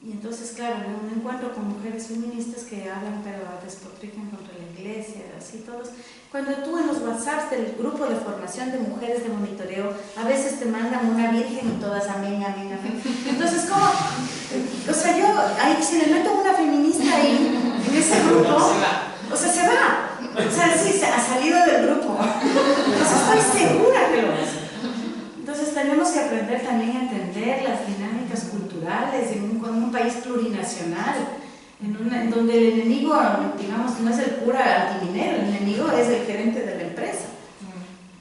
Y entonces, claro, me encuentro con mujeres feministas que hablan, pero despotrican contra la iglesia, así todos. Cuando tú en los WhatsApps del grupo de formación de mujeres de monitoreo, a veces te mandan una virgen y todas amén, amén, amén. Entonces, ¿cómo? O sea, si le meto una feminista ahí, en ese grupo, o sea, se va. O sea, sí, ha salido del grupo. Entonces, estoy segura que lo hace. Entonces, tenemos que aprender también a entender las dinámicas culturales en un país plurinacional, en donde el enemigo, digamos, no es el cura antiminero, el enemigo es el gerente de la empresa.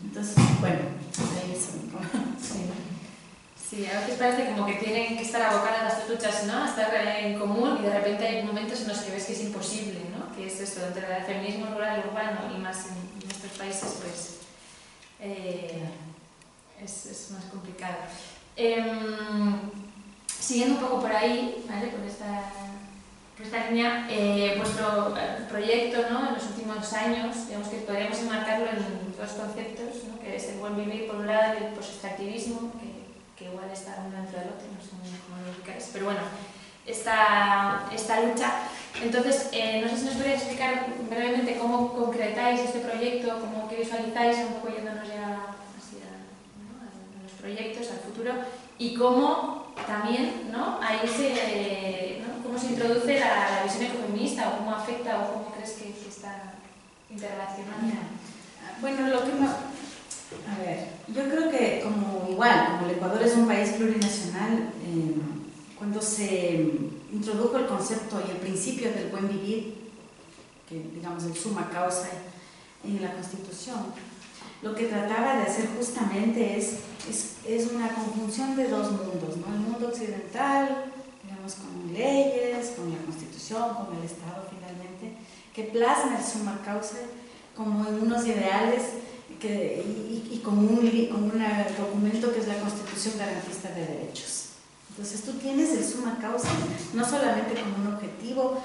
Entonces, bueno, ahí es un poco. Sí, a veces parece como que tienen que estar abocadas las dos luchas, ¿no?, a estar en común, y de repente hay momentos en los que ves que es imposible, ¿no?, que es esto entre el feminismo rural y urbano, y más en nuestros países, pues es más complicado. Siguiendo un poco por ahí, ¿vale?, por esta línea, vuestro proyecto, ¿no?, en los últimos años, digamos que podríamos enmarcarlo en dos conceptos, ¿no?, que es el buen vivir por un lado y el post-extractivismo, que igual está uno dentro del otro, no sé muy bien cómo lo ubicáis, pero bueno, esta lucha. Entonces, no sé si nos podríais explicar brevemente cómo concretáis este proyecto, cómo que visualizáis, un poco yéndonos ya a los proyectos, al futuro, y cómo también, ¿no?, ahí cómo se introduce la visión ecofeminista, o cómo afecta, o cómo crees que está interrelacionada. Bueno, A ver, yo creo que como el Ecuador es un país plurinacional, cuando se introdujo el concepto y el principio del buen vivir, que digamos el summa causa en la Constitución, lo que trataba de hacer justamente es una conjunción de dos mundos, ¿no? El mundo occidental, digamos, con leyes, con la Constitución, con el Estado finalmente, que plasma el summa causa como en unos ideales y con un documento que es la Constitución Garantista de Derechos. Entonces tú tienes el summa causa no solamente como un objetivo,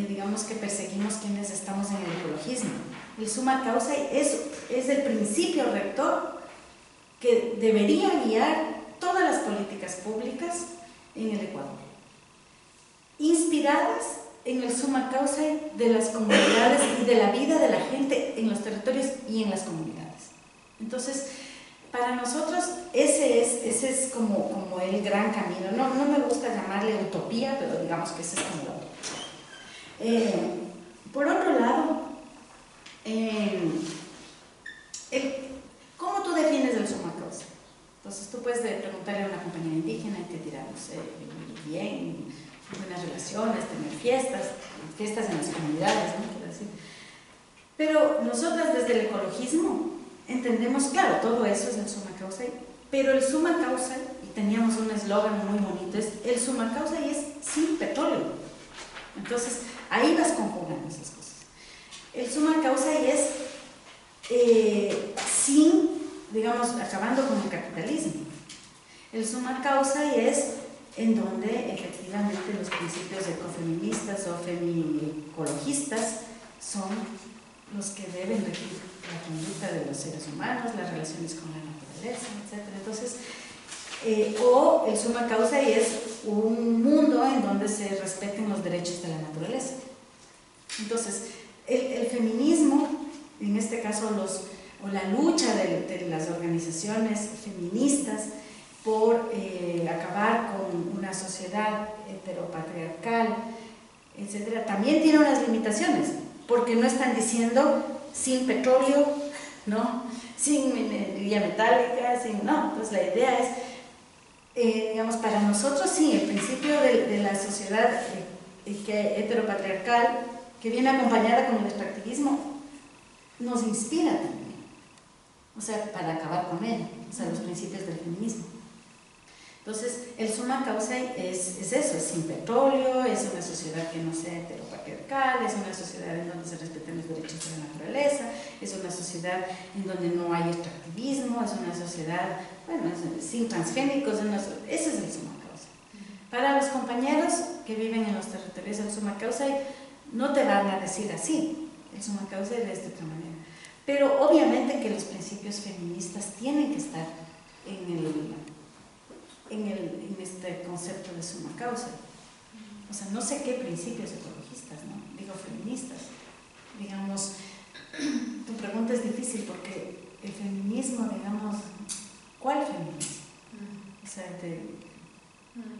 digamos, que perseguimos quienes estamos en el ecologismo. El summa causa es el principio rector que debería guiar todas las políticas públicas en el Ecuador, inspiradas en el summa causa de las comunidades y de la vida de la gente en los territorios y en las comunidades. Entonces, para nosotros ese es como el gran camino. No me gusta llamarle utopía, pero digamos que ese es como la utopía. Por otro lado, ¿cómo tú defines el summa causa? Entonces tú puedes preguntarle a una compañera indígena y te dirá, no sé, vivir bien, buenas relaciones, tener fiestas en las comunidades, ¿no? Quiero decir. Pero nosotras desde el ecologismo entendemos, claro, todo eso es el summa causa, pero el summa causa, y teníamos un eslogan muy bonito, es el summa causa y es sin petróleo. Entonces, ahí vas conjugando esas cosas. El summa causa y es sin, digamos, acabando con el capitalismo. El summa causa y es en donde efectivamente los principios ecofeministas o femicologistas son los que deben regir la conducta de los seres humanos, las relaciones con la naturaleza, etc. Entonces, o el summa causa y es un mundo en donde se respeten los derechos de la naturaleza. Entonces, el feminismo, en este caso o la lucha de las organizaciones feministas por acabar con una sociedad heteropatriarcal, etc., también tiene unas limitaciones, porque no están diciendo sin petróleo, ¿no? Sin minería metálica, no. Entonces la idea es, digamos, para nosotros sí, el principio de la sociedad heteropatriarcal, que viene acompañada con el extractivismo, nos inspira también, o sea, para acabar con él, o sea, los principios del feminismo. Entonces, el summa causa es eso, es sin petróleo, es una sociedad que no sea heteropatriarcal, es una sociedad en donde se respeten los derechos de la naturaleza, es una sociedad en donde no hay extractivismo, es una sociedad, bueno, sin transgénicos, ese es el summa causa. Para los compañeros que viven en los territorios del summa causa, no te van a decir así, el summa causa es de esta otra manera. Pero obviamente que los principios feministas tienen que estar en este concepto de summa causa. O sea, no sé qué principios ecologistas, ¿no? Digo feministas. Digamos, tu pregunta es difícil porque el feminismo, digamos, ¿cuál feminismo? O sea,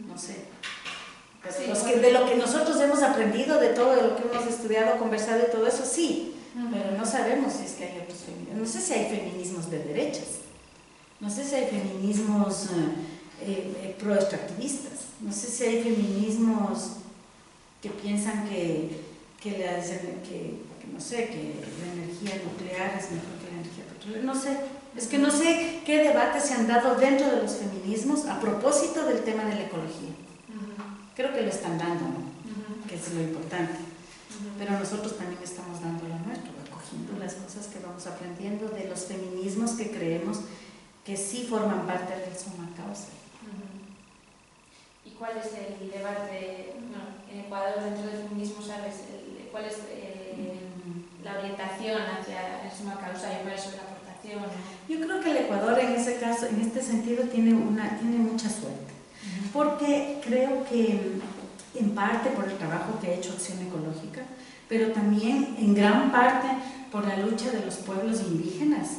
no sé. Sí, de lo que nosotros hemos aprendido, de todo lo que hemos estudiado, conversado y todo eso, sí. Pero no sabemos si es que hay otros feminismos. No sé si hay feminismos de derechas. No sé si hay feminismos pro-extractivistas. No sé si hay feminismos que piensan que no sé, que la energía nuclear es mejor que la energía petrolera. No sé. Es que no sé qué debates se han dado dentro de los feminismos a propósito del tema de la ecología. Creo que lo están dando, ¿no? Que es lo importante. Pero nosotros también estamos dando lo nuestro, acogiendo las cosas que vamos aprendiendo de los feminismos que creemos que sí forman parte del summa causa. ¿Y cuál es el debate en Ecuador dentro del feminismo, sabes? ¿Cuál es la orientación hacia el summa causa y cuál es su aportación? Yo creo que el Ecuador en ese caso, en este sentido, tiene mucha suerte, porque creo que en parte por el trabajo que ha hecho Acción Ecológica, pero también en gran parte por la lucha de los pueblos indígenas.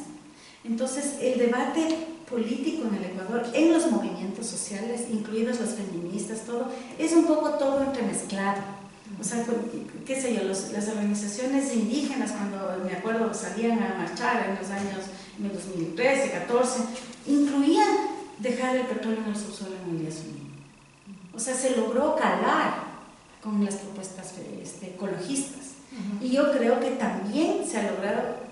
Entonces, el debate político en el Ecuador, en los movimientos sociales, incluidos los feministas, todo, es un poco todo entremezclado. O sea, qué sé yo, las organizaciones indígenas, cuando me acuerdo salían a marchar en los años 2013, 14, incluían dejar el petróleo en el subsuelo en el día siguiente. O sea, se logró calar con las propuestas ecologistas. Y yo creo que también se ha logrado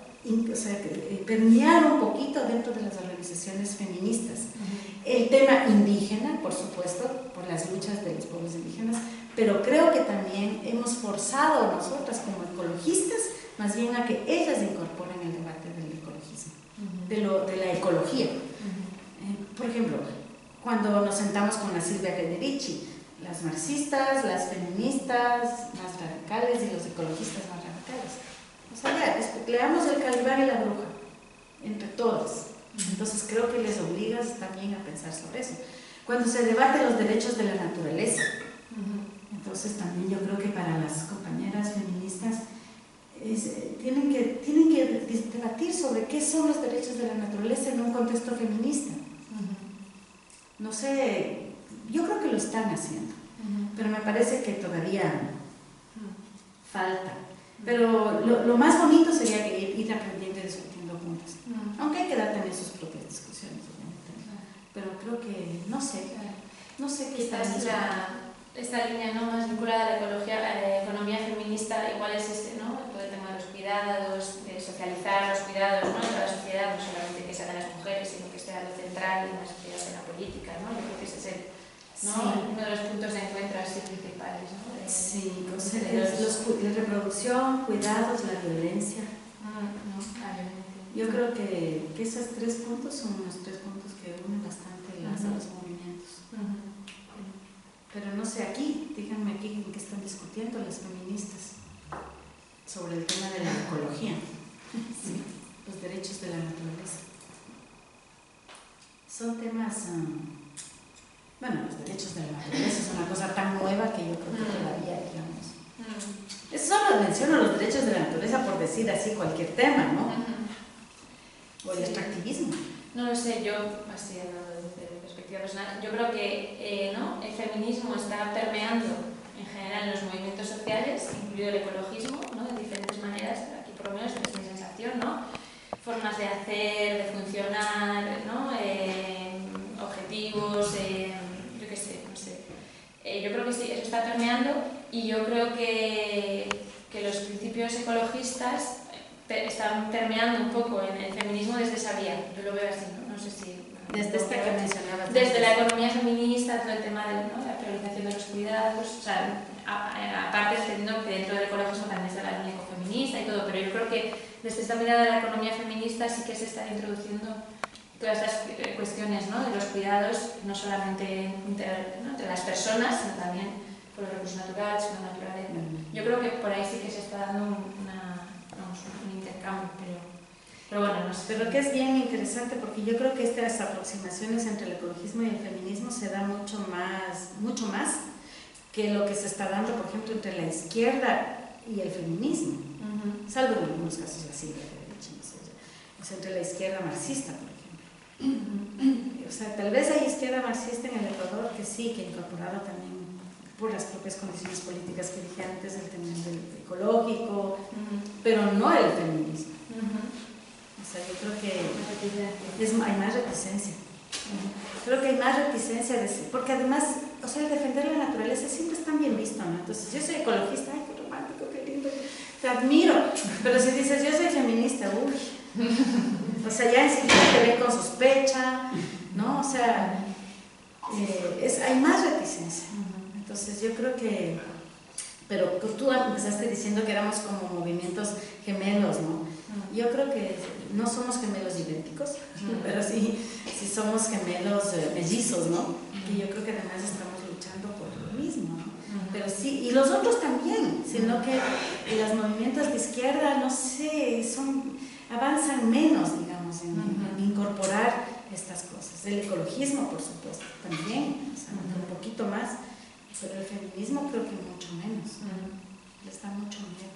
permear un poquito dentro de las organizaciones feministas. El tema indígena, por supuesto, por las luchas de los pueblos indígenas, pero creo que también hemos forzado a nosotras como ecologistas, más bien a que ellas incorporen el debate del ecologismo, de la ecología. Por ejemplo, cuando nos sentamos con la Silvia Federici, las marxistas, las feministas más radicales y los ecologistas más radicales. O sea, ya, leamos el Calibán y la Bruja, entre todas. Entonces creo que les obligas también a pensar sobre eso. Cuando se debate los derechos de la naturaleza, entonces también yo creo que para las compañeras feministas tienen que debatir sobre qué son los derechos de la naturaleza en un contexto feminista. No sé, yo creo que lo están haciendo, pero me parece que todavía falta. Pero lo más bonito sería ir aprendiendo y discutiendo juntas, aunque hay que dar también sus propias discusiones, obviamente. Pero creo que, no sé qué está esta línea, ¿no?, más vinculada a la ecología, a la economía feminista, igual es ¿no?, todo el tema de los cuidados, de socializar los cuidados, ¿no?, en toda la sociedad, no solamente que sean de las mujeres, sino que sea lo central en la sociedad, en la política, ¿no? Yo creo que ese es uno de los puntos de encuentro así principales, ¿no? La reproducción, cuidados, la violencia. Yo creo que esos 3 puntos son unos 3 puntos que unen bastante a los movimientos. Pero no sé, díganme aquí en qué están discutiendo las feministas sobre el tema de la ecología, los derechos de la naturaleza. Son temas, los derechos de la naturaleza es una cosa tan nueva que yo creo que todavía, digamos. Eso solo menciono los derechos de la naturaleza por decir así cualquier tema, ¿no? O el extractivismo. No lo sé, yo, así desde perspectiva personal, yo creo que el feminismo está permeando en general en los movimientos sociales, incluido el ecologismo, ¿no?, de diferentes maneras. Aquí por lo menos es mi sensación, ¿no? Formas de hacer, de funcionar, ¿no? Objetivos, yo qué sé, no sé. Yo creo que sí, eso está permeando, y yo creo que los principios ecologistas están permeando un poco en el feminismo desde esa vía. Yo lo veo así, no sé si... Desde la economía feminista, todo el tema de la priorización de los cuidados, o sea, aparte entendiendo que dentro del ecologismo también está la línea ecofeminista y todo, pero yo creo que desde esta mirada de la economía feminista sí que se están introduciendo todas estas cuestiones, ¿no?, de los cuidados, no solamente entre las personas, sino también por los recursos naturales, con la naturaleza. Yo creo que por ahí sí que se está dando un intercambio, pero bueno, no sé. Pero que es bien interesante, porque yo creo que estas aproximaciones entre el ecologismo y el feminismo se da mucho más que lo que se está dando, por ejemplo, entre la izquierda y el feminismo, salvo en algunos casos así, o sea, entre la izquierda marxista, por ejemplo. O sea, tal vez hay izquierda marxista en el Ecuador que sí, que ha incorporado también por las propias condiciones políticas que dije antes, el tema del ecológico, pero no el feminismo. O sea, yo creo que hay más reticencia. Creo que hay más reticencia, porque además, o sea, el defender la naturaleza siempre es tan bien visto, ¿no? Entonces, yo soy ecologista, ay, qué romántico, qué lindo, te admiro. Pero si dices, yo soy feminista, uy. O sea, ya enseguida te ven con sospecha, ¿no? O sea, hay más reticencia. Entonces, yo creo que... Pero tú empezaste diciendo que éramos como movimientos gemelos, ¿no? Yo creo que no somos gemelos idénticos, pero sí somos gemelos mellizos, ¿no? Y yo creo que además estamos luchando por lo mismo, ¿no? Pero sí, y los otros también, sino que los movimientos de izquierda, no sé, avanzan menos, digamos, en incorporar estas cosas. El ecologismo, por supuesto, también, o sea, un poquito más, pero el feminismo creo que mucho menos. Le está mucho miedo.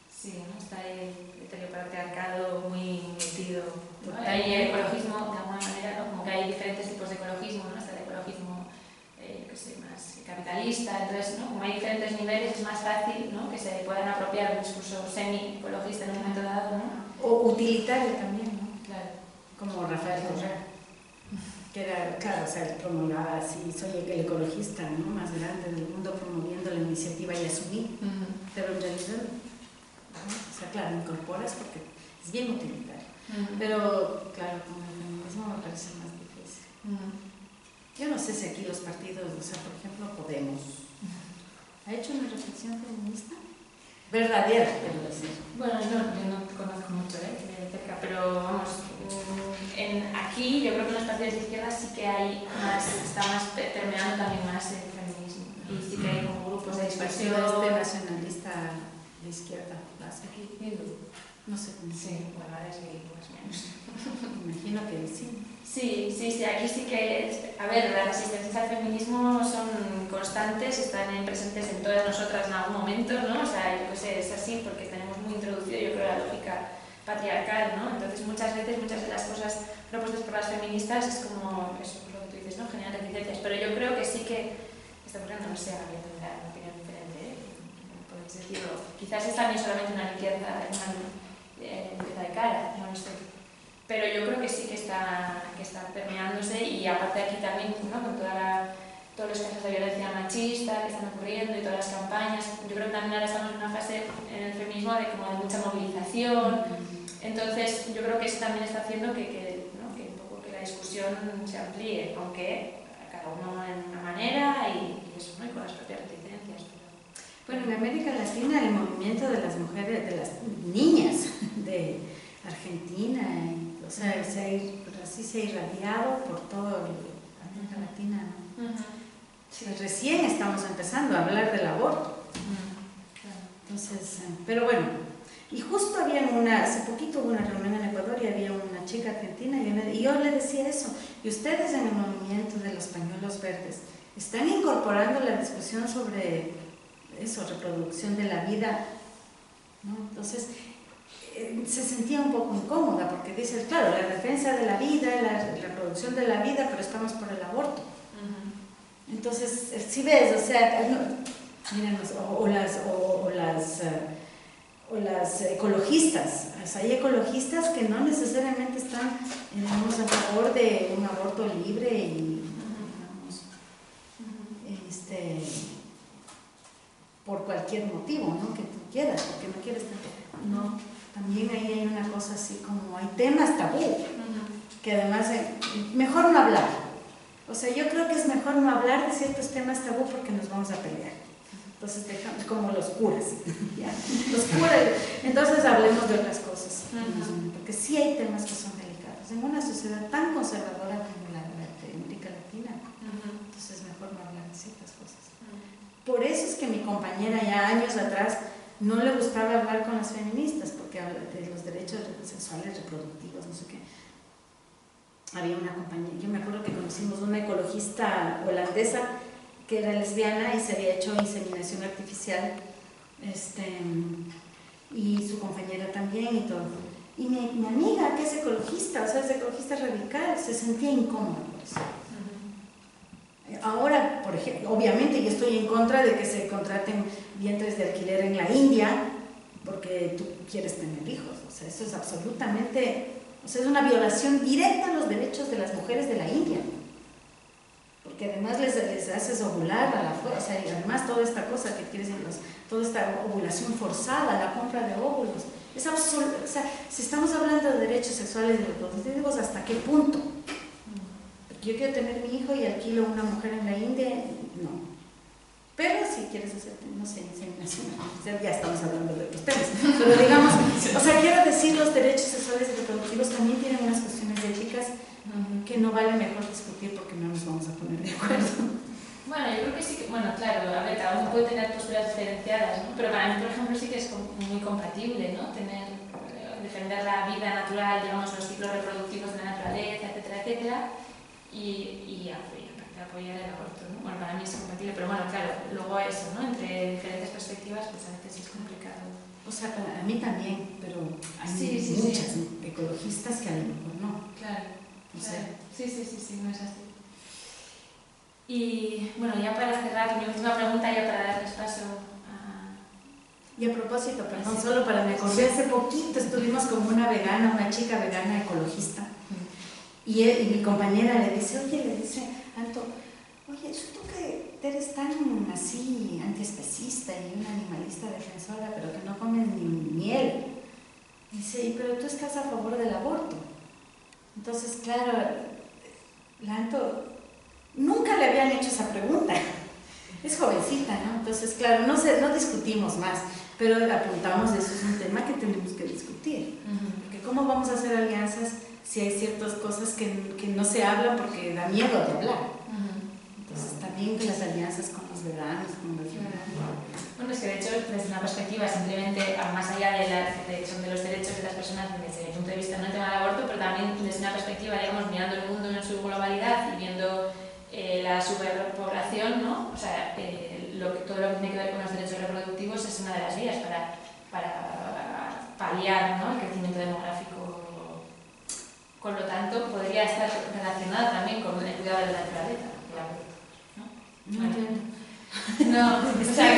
Sí, ¿no? Está el heteropatriarcado muy metido. Hay el ecologismo, de alguna manera, ¿no? Como que hay diferentes tipos de ecologismo, ¿no? Está el ecologismo más capitalista, entonces, ¿no? Como hay diferentes niveles, es más fácil, ¿no?, que se puedan apropiar un discurso semi-ecologista en un momento dado utilitario también, ¿no? Claro. Como Rafael Correa, que era, claro, o sea, él promulgaba así, soy el ecologista, ¿no?, más grande del mundo promoviendo la iniciativa Yasuní, pero en realidad, ¿no?, o sea, claro, incorporas porque es bien utilitario, pero claro, con el feminismo me parece más difícil. Yo no sé si aquí los partidos, o sea, por ejemplo, Podemos, ¿ha hecho una reflexión feminista? Verdadera, quiero decir. Bueno, yo no conozco mucho de cerca, pero vamos, aquí yo creo que en los partidos de izquierda sí que hay más, está más permeando también más el feminismo. Y sí que hay como grupos de dispersión. Nacionalista de izquierda, Aquí, no sé. sí, bueno, ahora es gay, más o menos. Imagino que sí. Sí, aquí sí que, a ver, las resistencias al feminismo son constantes, están presentes en todas nosotras en algún momento, ¿no? O sea, yo qué sé, es así porque tenemos muy introducido, yo creo, la lógica patriarcal, ¿no? Entonces, muchas veces, muchas de las cosas propuestas por las feministas es como, eso, lo que tú dices, ¿no? Generar reticencias, pero yo creo que sí que, esta mujer no sé, había tendrá una opinión diferente, podéis decirlo. Quizás es también solamente una limpieza de cara, no lo sé. Pero yo creo que sí que está permeándose y aparte aquí también, ¿no?, con todos los casos de violencia machista que están ocurriendo y todas las campañas, yo creo que también ahora estamos en una fase en el feminismo de mucha movilización, entonces yo creo que eso también está haciendo que un poco que la discusión se amplíe, aunque cada uno en una manera y eso, ¿no?, y con las propias reticencias. Bueno, en América Latina el movimiento de las mujeres, de las niñas de Argentina, o sea, así se ha irradiado por toda América Latina, ¿no? Sí. Pues recién estamos empezando a hablar del aborto. Entonces, pero bueno, y justo había hace poquito hubo una reunión en Ecuador y había una chica argentina y yo le decía eso, y ustedes en el movimiento de los pañuelos verdes están incorporando la discusión sobre eso, reproducción de la vida, ¿no? Entonces, se sentía un poco incómoda porque dice, claro, la defensa de la vida, la reproducción de la vida, pero estamos por el aborto. Entonces, si ves, o sea, miren, o las ecologistas, o sea, hay ecologistas que no necesariamente están, digamos, a favor de un aborto libre y, digamos, por cualquier motivo, ¿no?, que tú quieras, porque no quieres tener, no. También ahí hay una cosa así como, hay temas tabú, que además, mejor no hablar. O sea, yo creo que es mejor no hablar de ciertos temas tabú porque nos vamos a pelear. Entonces dejamos como los curas, ¿ya? Los curas, entonces hablemos de otras cosas, porque sí hay temas que son delicados. En una sociedad tan conservadora como la de América Latina, entonces es mejor no hablar de ciertas cosas. Por eso es que mi compañera ya años atrás no le gustaba hablar con las feministas porque habla de los derechos sexuales reproductivos, no sé qué. Había una compañera, yo me acuerdo que conocimos una ecologista holandesa que era lesbiana y se había hecho inseminación artificial, y su compañera también y todo. Y mi amiga, que es ecologista, o sea, es ecologista radical, se sentía incómoda por eso. Ahora, por ejemplo, obviamente yo estoy en contra de que se contraten vientres de alquiler en la India porque tú quieres tener hijos, o sea, eso es absolutamente, o sea, es una violación directa a los derechos de las mujeres de la India, porque además les haces ovular a la fuerza y además toda esta cosa que quieres, toda esta ovulación forzada, la compra de óvulos, es absoluto, o sea, si estamos hablando de derechos sexuales y reproductivos, ¿hasta qué punto? Yo quiero tener mi hijo y alquilo a una mujer en la India, no. Pero si quieres hacer, no sé, inseminación, ya estamos hablando de otros temas, pero digamos, o sea, quiero decir, los derechos sexuales y reproductivos también tienen unas cuestiones éticas que no vale mejor discutir porque no nos vamos a poner de acuerdo. Bueno, yo creo que sí que, bueno, claro, a ver, cada uno puede tener posturas diferenciadas, ¿no? Pero para mí, por ejemplo, sí que es muy compatible, ¿no? Defender la vida natural, digamos, los ciclos reproductivos de la naturaleza, etcétera, etcétera, y apoyar el aborto, ¿no? Bueno, para mí es compatible, pero bueno, claro, luego eso, ¿no? Entre diferentes perspectivas, pues a veces es complicado. O sea, para mí también, pero hay muchas ecologistas que a lo mejor no. Claro, o sea, sí, no es así. Y bueno, ya para cerrar, mi última pregunta, ya para darles paso Y a propósito, perdón, solo para me acordé, hace poquito estuvimos con una vegana, una chica vegana ecologista, y mi compañera le dice, Anto, oye, tú que eres tan así antiespecista y una animalista defensora, pero que no comes ni miel. Dice, pero tú estás a favor del aborto. Entonces, claro, la Anto nunca le habían hecho esa pregunta. Es jovencita, ¿no? Entonces, claro, no discutimos más, pero apuntamos, eso es un tema que tenemos que discutir. Porque ¿cómo vamos a hacer alianzas si hay ciertas cosas que no se hablan porque da miedo de hablar? Entonces, también que las alianzas con los veganos, con los Bueno, es que de hecho, desde una perspectiva simplemente, más allá de los derechos de las personas, desde mi punto de vista, no el tema del aborto, pero también desde una perspectiva, digamos, mirando el mundo en su globalidad y viendo la superpoblación, ¿no? O sea, todo lo que tiene que ver con los derechos reproductivos es una de las vías para paliar, ¿no?, el crecimiento demográfico. Con lo tanto, podría estar relacionada también con el cuidado de la naturaleza, el aborto, ¿no? No entiendo. No, o sea,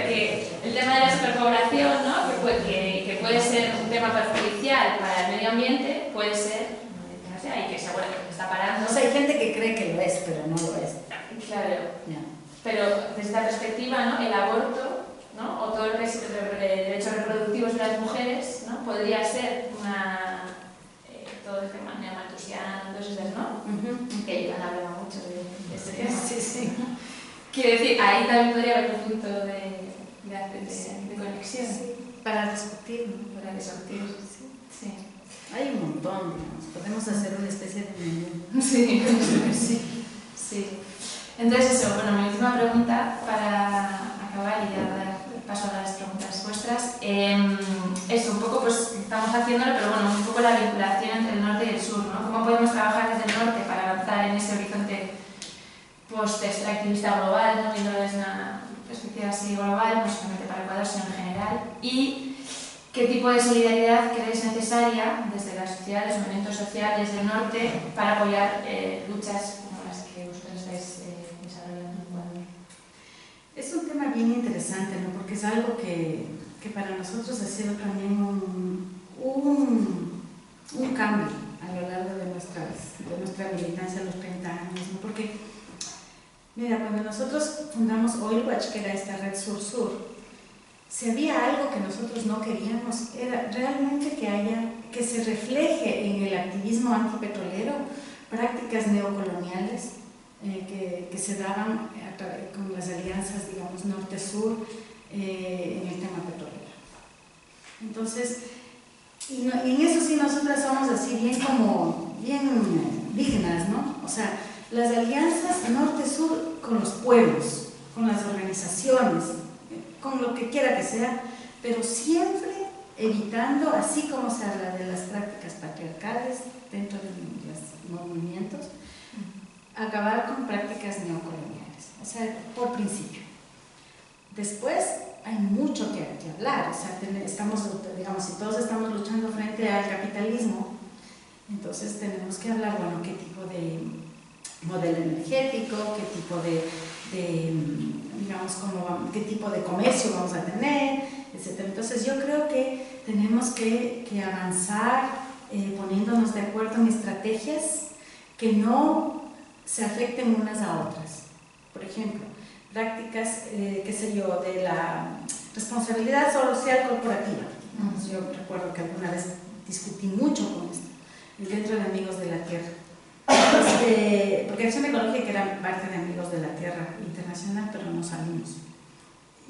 que el tema de la superpoblación, ¿no?, que puede ser un tema perjudicial para el medio ambiente, puede ser, no sé, y que seguro que se está parando. O sea, hay gente que cree que lo es, pero no lo es. Claro. Yeah. Pero desde esta perspectiva, ¿no?, el aborto, ¿no?, o todo el derechos reproductivos de las mujeres, ¿no?, podría ser todo el tema neomalthusiano, todos esos, ¿no? Que Iván hablaba mucho de este tema. Sí. Quiero decir, ahí también podría haber un punto de conexión. Sí, para discutir, ¿no? Para discutir, sí. Hay un montón, digamos. Podemos hacer una especie de menú. Sí. Entonces eso, bueno, mi última pregunta para acabar y ya dar paso a las preguntas vuestras. Eso, un poco, pues estamos haciéndolo, pero bueno, un poco la vinculación entre el norte y el sur, ¿no? ¿Cómo podemos trabajar desde el norte para avanzar en ese horizonte post-extractivista global, ¿no?, viendo desde una perspectiva así global, no solamente para Ecuador, sino en general? Y ¿qué tipo de solidaridad creéis necesaria desde las sociedades, movimientos sociales del norte para apoyar luchas como las que vosotros estáis desarrollando en Ecuador? Es un tema bien interesante, ¿no?, porque es algo que para nosotros ha sido también un cambio a lo largo de nuestra militancia a los 30 años, ¿no? Porque, mira, cuando nosotros fundamos Oilwatch, que era esta red sur-sur, si había algo que nosotros no queríamos, era realmente que se refleje en el activismo antipetrolero prácticas neocoloniales que se daban con las alianzas, digamos, norte-sur en el tema petrolero. Entonces, y en eso sí nosotras somos así bien dignas, ¿no? O sea, las alianzas norte-sur con los pueblos, con las organizaciones, con lo que quiera que sea, pero siempre evitando, así como se habla de las prácticas patriarcales dentro de los movimientos, acabar con prácticas neocoloniales, o sea, por principio. Después hay mucho que hablar, o sea, digamos, si todos estamos luchando frente al capitalismo, entonces tenemos que hablar, bueno, qué tipo de modelo energético, qué tipo digamos, qué tipo de comercio vamos a tener, etc. Entonces yo creo que tenemos que avanzar poniéndonos de acuerdo en estrategias que no se afecten unas a otras. Por ejemplo, prácticas, qué sé yo, de la responsabilidad social corporativa. Yo recuerdo que alguna vez discutí mucho con esto, dentro de Amigos de la Tierra. Porque Acción Ecológica era parte de Amigos de la Tierra Internacional, pero no salimos.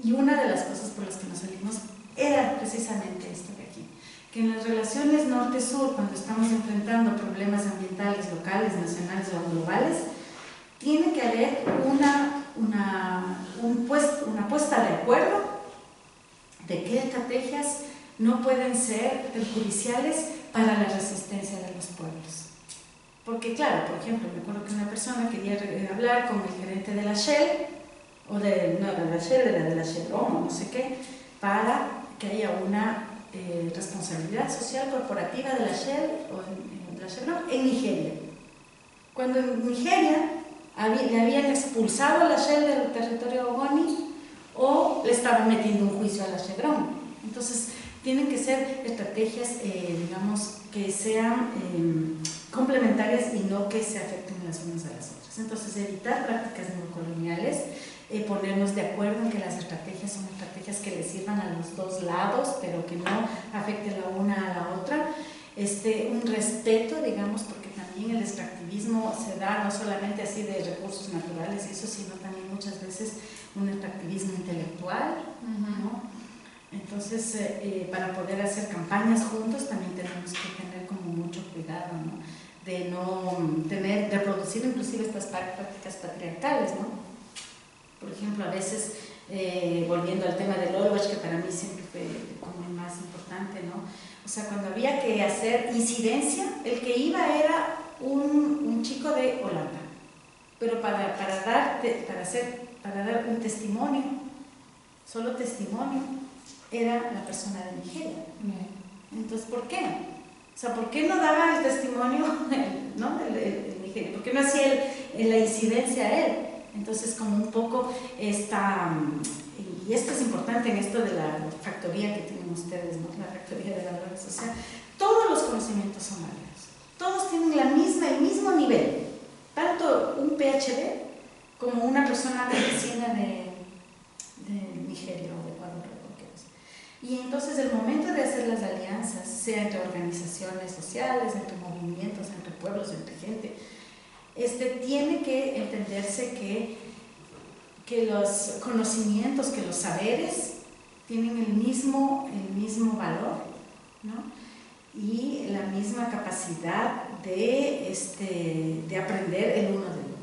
Y una de las cosas por las que nos salimos era precisamente esto de aquí, que en las relaciones norte-sur, cuando estamos enfrentando problemas ambientales locales, nacionales o globales, tiene que haber una puesta de acuerdo de qué estrategias no pueden ser perjudiciales para la resistencia de los pueblos. Porque claro, por ejemplo, me acuerdo que una persona quería hablar con el gerente de la Shell, o de la Shell, no sé qué, para que haya una responsabilidad social corporativa de la Shell, o de la Shell, en Nigeria. Cuando en Nigeria le habían expulsado a la Shell del territorio Ogoni o le estaban metiendo un juicio a la Chevron. Entonces, tienen que ser estrategias, digamos, que sean complementarias y no que se afecten las unas a las otras. Entonces, evitar prácticas neocoloniales, ponernos de acuerdo en que las estrategias son estrategias que le sirvan a los dos lados, pero que no afecten la una a la otra. Un respeto, digamos, porque también el extractivismo se da no solamente así de recursos naturales, eso, sino también muchas veces un extractivismo intelectual, ¿no? Entonces, para poder hacer campañas juntos también tenemos que tener como mucho cuidado, ¿no? De no reproducir inclusive estas prácticas patriarcales, ¿no? Por ejemplo, a veces, volviendo al tema del Olwash, que para mí siempre fue como el más importante, ¿no? O sea, cuando había que hacer incidencia, el que iba era un chico de Holanda, pero para dar un testimonio, solo testimonio, era la persona de Nigeria. Entonces, ¿por qué? O sea, ¿por qué no daba el testimonio, ¿no? el Nigeria? ¿Por qué no hacía la incidencia a él? Entonces, como un poco esta, y esto es importante en esto de la factoría que tienen ustedes, ¿no? La factoría de valores, o sea, todos los conocimientos son válidos, todos tienen el mismo nivel, tanto un PhD como una persona campesina de Nigeria o de Ecuador. Y entonces el momento de hacer las alianzas, sea entre organizaciones sociales, entre movimientos, entre pueblos, entre gente, tiene que entenderse que los conocimientos, que los saberes tienen el mismo valor, ¿no? Y la misma capacidad de aprender el uno del otro.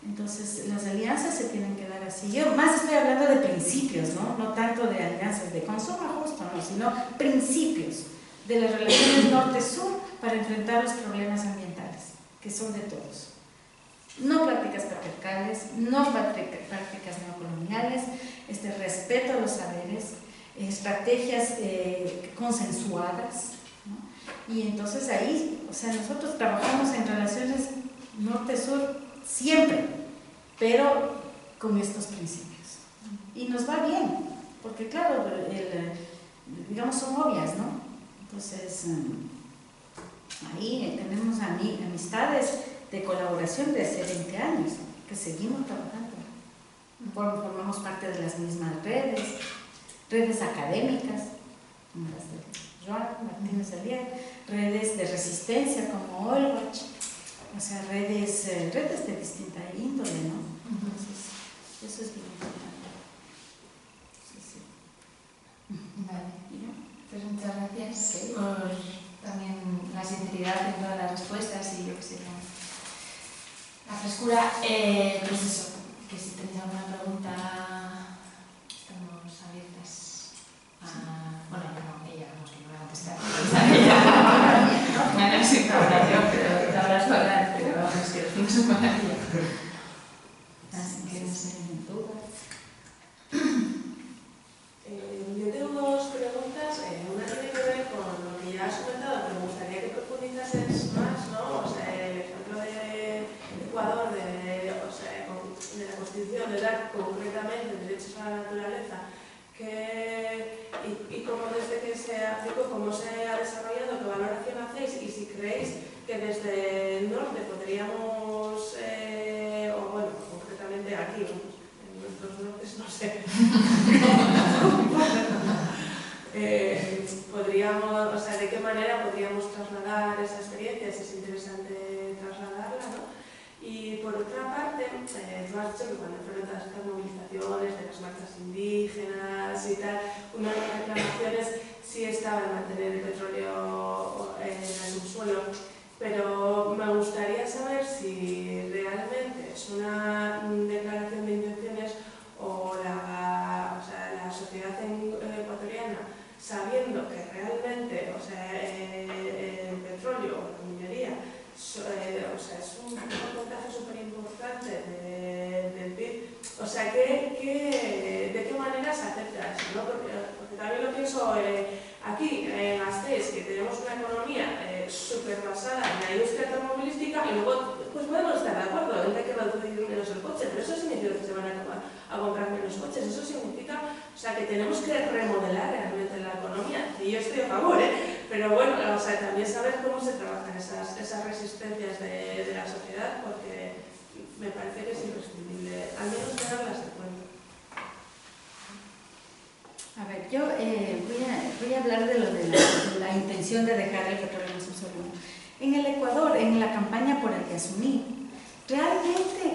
Entonces, las alianzas se tienen que dar así. Yo más estoy hablando de principios, ¿no? No tanto de alianzas de consumo justo, no, sino principios de las relaciones norte-sur para enfrentar los problemas ambientales, que son de todos. No prácticas patriarcales, no prácticas neocoloniales, respeto a los saberes, estrategias consensuadas, ¿no? Y entonces ahí, o sea, nosotros trabajamos en relaciones norte-sur siempre, pero con estos principios. Y nos va bien, porque claro, digamos, son obvias, ¿no? Entonces, ahí tenemos amistades de colaboración de hace 20 años, que seguimos trabajando. Formamos parte de las mismas redes académicas, como las de Joan Martínez Alier, redes de resistencia como Olwach, o sea, redes de distinta índole, ¿no? Entonces, eso es bien importante. Sí. Vale. Pues muchas gracias por también la sinceridad en todas las respuestas y yo que sé, la frescura. Pues eso, que si tenéis alguna pregunta, estamos abiertas a... Bueno, no, ella, vamos, que no voy a contestar. No es información, pero te habrás de hablar, pero vamos, que no es maravilla. Así que no sé, dudas. Yo tengo dos preguntas. Una tiene que ver con lo que ya has comentado, pero me gustaría que profundizases más, ¿no? O sea, el ejemplo de Ecuador, de la Constitución, de dar concretamente derechos a la naturaleza, y cómo desde que se aplicó, cómo se ha desarrollado, qué valoración hacéis, y si creéis que desde el norte podríamos, o bueno, concretamente aquí, en nuestros nortes, no sé, podríamos, o sea, de qué manera podríamos trasladar esa experiencia, si es interesante trasladarla, ¿no? Y por otra parte, tú has dicho que cuando fueron todas estas movilizaciones de las marchas indígenas y tal, una de las reclamaciones sí estaba en mantener el petróleo en el subsuelo, pero me gustaría saber si realmente es una declaración de intenciones o la sociedad ecuatoriana, sabiendo que realmente, o sea, el petróleo o la minería, o sea, es un porcentaje súper importante del PIB. O sea, ¿de qué manera se acepta eso, ¿no? Porque también lo pienso aquí, en Gasteiz, que tenemos una economía súper basada en la industria automovilística, y luego pues podemos estar de acuerdo en que hay que reducir menos el coche, pero eso significa que se van a comprar menos coches, eso significa, o sea, que tenemos que remodelar realmente la economía, y yo estoy a favor, pero bueno, o sea, también saber cómo se trabajan esas resistencias de la sociedad, porque me parece que es imprescindible, al menos tenerlas en cuenta. A ver, yo voy a hablar de lo de la intención de dejar el petróleo en su suelo. En el Ecuador, en la campaña por el Yasuní, realmente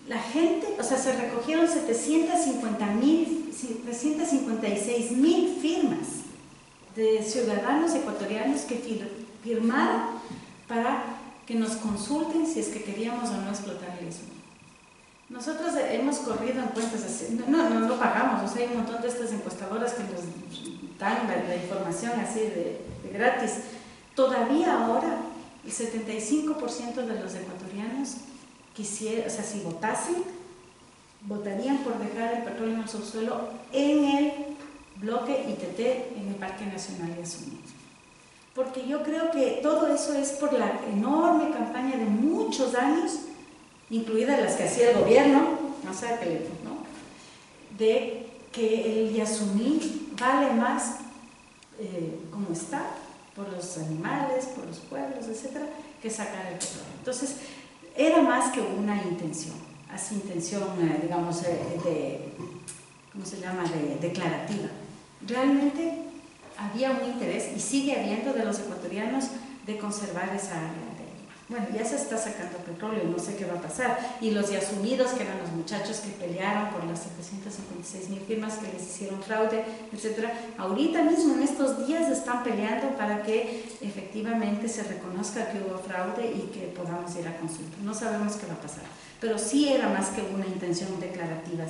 la gente, o sea, se recogieron 756,000 firmas de ciudadanos ecuatorianos que firmaron para que nos consulten si es que queríamos o no explotar el Yasuní. Nosotros hemos corrido encuestas así, no pagamos, o sea, hay un montón de estas encuestadoras que nos dan la información así de gratis. Todavía ahora, el 75% de los ecuatorianos quisiera, o sea, si votasen, votarían por dejar el petróleo en el subsuelo en el bloque ITT, en el Parque Nacional Yasuní. Porque yo creo que todo eso es por la enorme campaña de muchos años, incluidas las que hacía el gobierno, o sea, ¿no?, de que el Yasuní vale más como está, por los animales, por los pueblos, etcétera, que sacar el petróleo. Entonces, era más que una intención, así intención, digamos, ¿cómo se llama?, declarativa. Realmente había un interés, y sigue habiendo, de los ecuatorianos de conservar esa área. Bueno, ya se está sacando petróleo, no sé qué va a pasar. Y los yasumidos, que eran los muchachos que pelearon por las 756,000 firmas que les hicieron fraude, etcétera, ahorita mismo en estos días están peleando para que efectivamente se reconozca que hubo fraude y que podamos ir a consulta. No sabemos qué va a pasar, pero sí era más que una intención declarativa,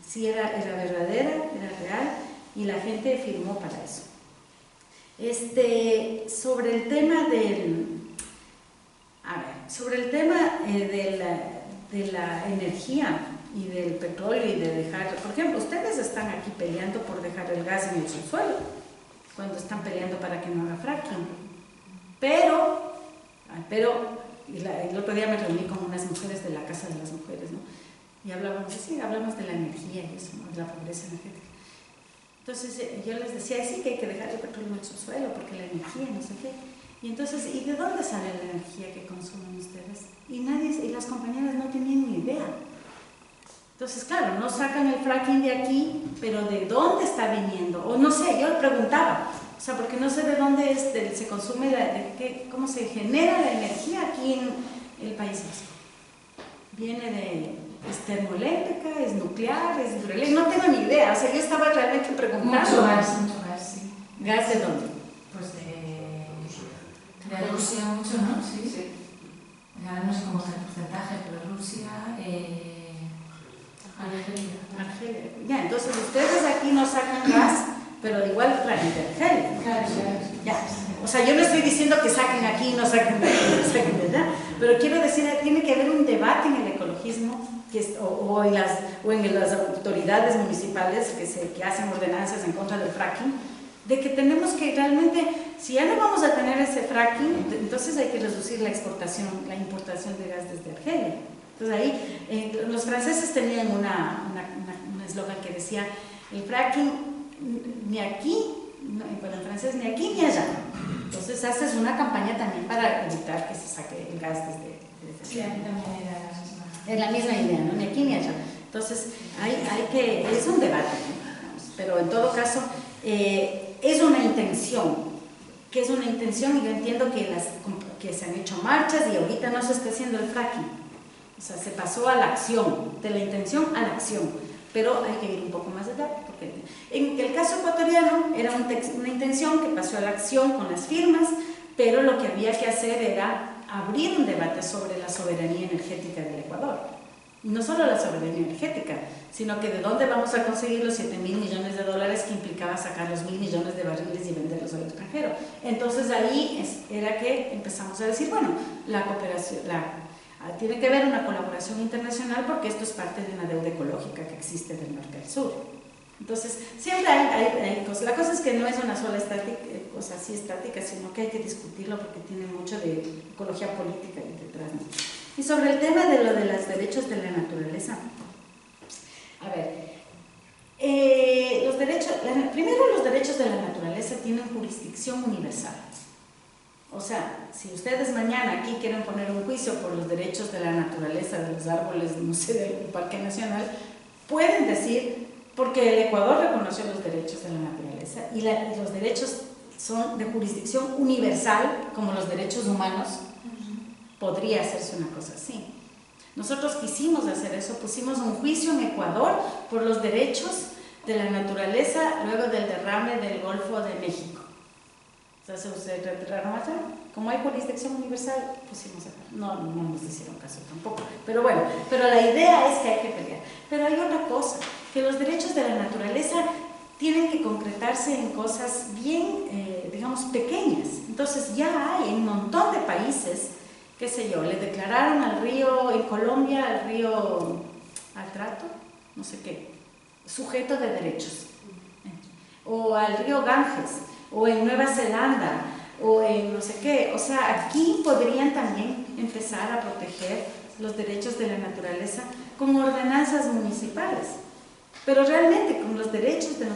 sí era verdadera, era real, y la gente firmó para eso. Sobre el tema de la energía y del petróleo y de dejar, por ejemplo, ustedes están aquí peleando por dejar el gas en el subsuelo, cuando están peleando para que no haga fracking, pero el otro día me reuní con unas mujeres de la Casa de las Mujeres, ¿no?, y hablamos de la energía y eso, ¿no?, de la pobreza energética. Entonces yo les decía, sí, que hay que dejar el petróleo en el subsuelo porque la energía, no sé qué. Y entonces, ¿y de dónde sale la energía que consumen ustedes? Y las compañeras no tenían ni idea. Entonces, claro, no sacan el fracking de aquí, pero ¿de dónde está viniendo? O no sé, yo preguntaba, o sea, porque no sé de dónde se consume, cómo se genera la energía aquí en el País Vasco. Viene es termoeléctrica, es nuclear, es hidroeléctrica, no tengo ni idea, o sea, yo estaba realmente preguntando. Mucho gas, sí. ¿Gas de dónde? Pues de Rusia mucho, ¿no? Sí. Ahora no sé cómo está el porcentaje, pero Rusia, Argelia. Ya, entonces ustedes aquí no sacan gas, pero igual traen de Argelia. Claro. Ya. O sea, yo no estoy diciendo que saquen aquí y no saquen de aquí, ¿verdad? Pero quiero decir, tiene que haber un debate en el ecologismo o en las autoridades municipales que hacen ordenanzas en contra del fracking, de que tenemos que realmente, si ya no vamos a tener ese fracking, entonces hay que reducir la importación de gas desde Argelia. Entonces ahí, los franceses tenían un eslogan que decía, el fracking ni aquí, bueno, en francés, ni aquí ni allá. Entonces haces una campaña también para evitar que se saque el gas desde sí, aquí también era la misma. Es la misma idea, ¿no? Ni aquí ni allá. Entonces es un debate, ¿no?, pero en todo caso es una intención, y yo entiendo que se han hecho marchas y ahorita no se está haciendo el fracking, o sea, se pasó a la acción, de la intención a la acción, pero hay que ir un poco más allá, porque en el caso ecuatoriano era una intención que pasó a la acción con las firmas, pero lo que había que hacer era abrir un debate sobre la soberanía energética del Ecuador. Y no solo la soberanía energética, sino que de dónde vamos a conseguir los 7.000 millones de dólares que implicaba sacar los 1.000 millones de barriles y venderlos al extranjero. Entonces ahí era que empezamos a decir, bueno, la cooperación, tiene que haber una colaboración internacional porque esto es parte de una deuda ecológica que existe del norte al sur. Entonces, siempre hay cosas. La cosa es que no es una sola cosa así estática, sino que hay que discutirlo porque tiene mucho de ecología política y detrás, ¿no? Y sobre el tema de lo de los derechos de la naturaleza. A ver, primero los derechos de la naturaleza tienen jurisdicción universal. O sea, si ustedes mañana aquí quieren poner un juicio por los derechos de la naturaleza, de los árboles, no sé, del parque nacional, pueden decir, porque el Ecuador reconoció los derechos de la naturaleza y los derechos son de jurisdicción universal, como los derechos humanos, podría hacerse una cosa así. Nosotros quisimos hacer eso, pusimos un juicio en Ecuador por los derechos de la naturaleza luego del derrame del Golfo de México. Como hay jurisdicción universal, pusimos acá. No nos hicieron caso tampoco. Pero bueno, pero la idea es que hay que pelear. Pero hay otra cosa, que los derechos de la naturaleza tienen que concretarse en cosas bien, digamos, pequeñas. Entonces ya hay un montón de países, qué sé yo, le declararon al río, en Colombia, al río Atrato, no sé qué, sujeto de derechos. O al río Ganges, o en Nueva Zelanda, o en no sé qué. O sea, aquí podrían también empezar a proteger los derechos de la naturaleza con ordenanzas municipales. Pero realmente con los derechos de...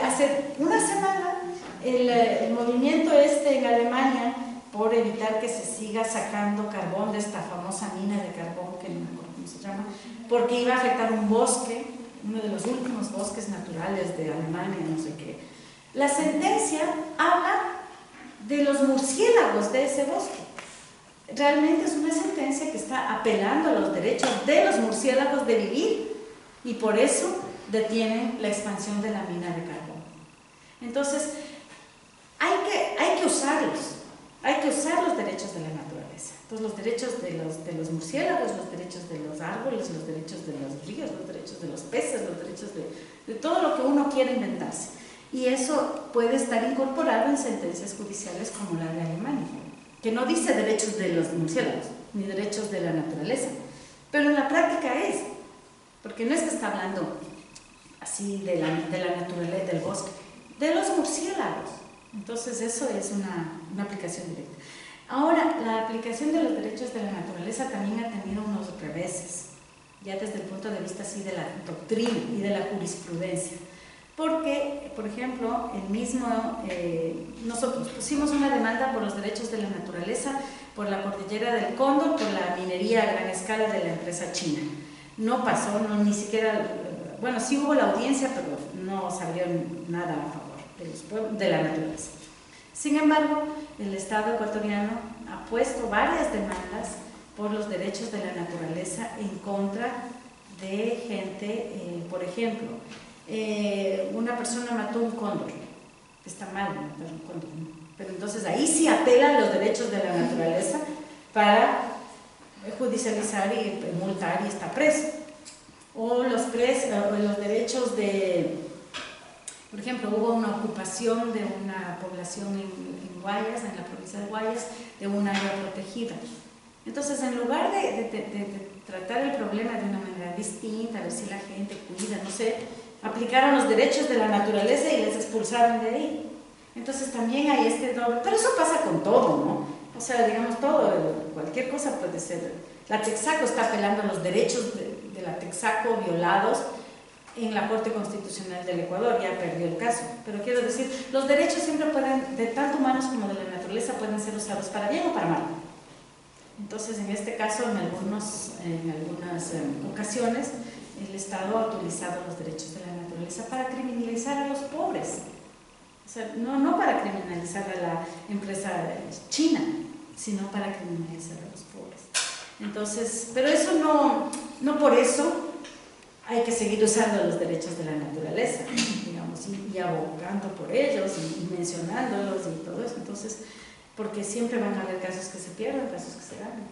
Hace una semana el movimiento en Alemania por evitar que se siga sacando carbón de esta famosa mina de carbón, que no me acuerdo cómo se llama, porque iba a afectar un bosque, uno de los últimos bosques naturales de Alemania, no sé qué. La sentencia habla de los murciélagos de ese bosque. Realmente es una sentencia que está apelando a los derechos de los murciélagos de vivir y por eso detienen la expansión de la mina de carbón. Entonces, hay que usarlos, hay que usar los derechos de la naturaleza. Entonces, los derechos de los murciélagos, los derechos de los árboles, los derechos de los ríos, los derechos de los peces, los derechos de todo lo que uno quiera inventarse. Y eso puede estar incorporado en sentencias judiciales como la de Alemania, que no dice derechos de los murciélagos, ni derechos de la naturaleza, pero en la práctica es, porque no es que está hablando así de la naturaleza del bosque, de los murciélagos. Entonces eso es una aplicación directa. Ahora, la aplicación de los derechos de la naturaleza también ha tenido unos reveses, ya desde el punto de vista así de la doctrina y de la jurisprudencia. Porque, por ejemplo, nosotros pusimos una demanda por los derechos de la naturaleza, por la cordillera del Cóndor, por la minería a gran escala de la empresa china. No pasó, ni siquiera, bueno, sí hubo la audiencia, pero no salió nada a favor de la naturaleza. Sin embargo, el Estado ecuatoriano ha puesto varias demandas por los derechos de la naturaleza en contra de gente, por ejemplo, una persona mató un cóndor, está mal matar un cóndor, ¿no? Pero entonces ahí sí apelan los derechos de la naturaleza para judicializar y multar y está preso. O los derechos de, por ejemplo, hubo una ocupación de una población en Guayas, en la provincia de Guayas, de un área protegida. Entonces, en lugar de tratar el problema de una manera distinta, a ver si la gente cuida, no sé, aplicaron los derechos de la naturaleza y les expulsaron de ahí. Entonces también hay este doble, pero eso pasa con todo, ¿no? O sea, digamos todo, cualquier cosa puede ser. La Texaco está apelando a los derechos de la Texaco violados en la Corte Constitucional del Ecuador, ya perdió el caso. Pero quiero decir, los derechos siempre pueden, de tanto humanos como de la naturaleza, pueden ser usados para bien o para mal. Entonces, en este caso, en algunas ocasiones, el Estado ha utilizado los derechos de la naturaleza para criminalizar a los pobres. O sea, no para criminalizar a la empresa china, sino para criminalizar a los pobres. Entonces, pero eso no por eso hay que seguir usando los derechos de la naturaleza, digamos, y abogando por ellos y mencionándolos y todo eso. Entonces, porque siempre van a haber casos que se pierden, casos que se ganan.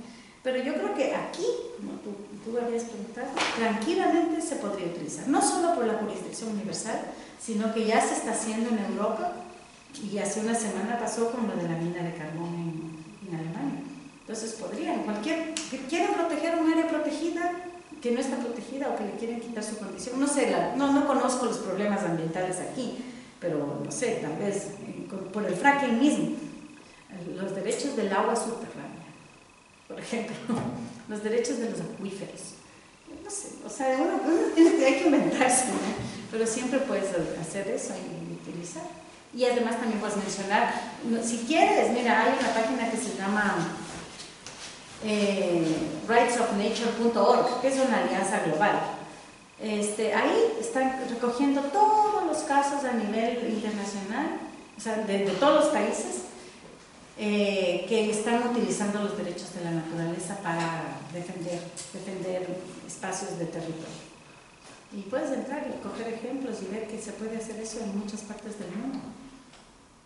Pero yo creo que aquí, como tú habías preguntado, tranquilamente se podría utilizar, no solo por la jurisdicción universal, sino que ya se está haciendo en Europa y hace una semana pasó con lo de la mina de carbón en Alemania. Entonces podrían, que quieren proteger un área protegida, que no está protegida o que le quieren quitar su condición. No sé, no conozco los problemas ambientales aquí, pero no sé, tal vez por el fracking mismo, los derechos del agua subterránea, por ejemplo, los derechos de los acuíferos. No sé, o sea, uno hay que inventarse, ¿no? Pero siempre puedes hacer eso y utilizar. Y además también puedes mencionar, si quieres, mira, hay una página que se llama rightsofnature.org, que es una alianza global. Ahí están recogiendo todos los casos a nivel internacional, o sea, de todos los países que están utilizando los derechos de la naturaleza para defender espacios de territorio. Y puedes entrar y coger ejemplos y ver que se puede hacer eso en muchas partes del mundo.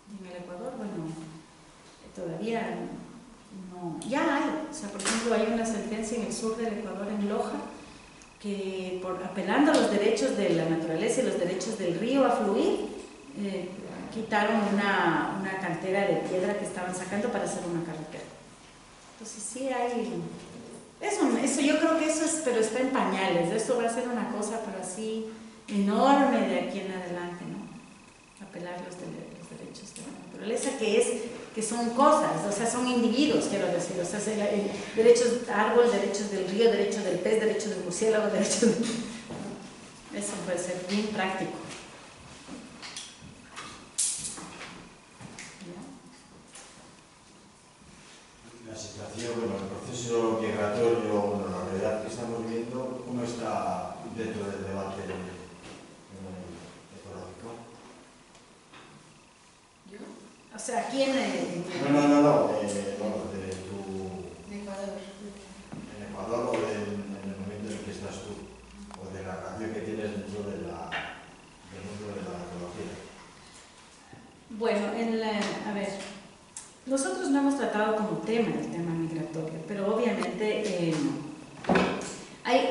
En el Ecuador, bueno, todavía no, ya hay, o sea, por ejemplo, hay una sentencia en el sur del Ecuador, en Loja, que apelando a los derechos de la naturaleza y los derechos del río a fluir, quitaron una cantera de piedra que estaban sacando para hacer una carretera. Entonces sí hay, eso yo creo que eso es, pero está en pañales, esto va a ser una cosa pero así enorme de aquí en adelante, ¿no? Apelar los derechos de la naturaleza, que son cosas, o sea, son individuos, quiero decir, o sea, derechos del árbol, derechos del río, derechos del pez, derechos del murciélago, derechos de... Eso puede ser bien práctico. La situación, bueno, el proceso migratorio, bueno, la realidad que estamos viendo, ¿cómo está dentro del debate ecológico? ¿Yo? O sea, ¿a quién? No, vamos, de tu... De Ecuador. En Ecuador o en el momento en el que estás tú, o de la relación que tienes dentro del mundo de la ecología. Bueno, a ver, nosotros no hemos tratado como tema el tema migratorio, pero obviamente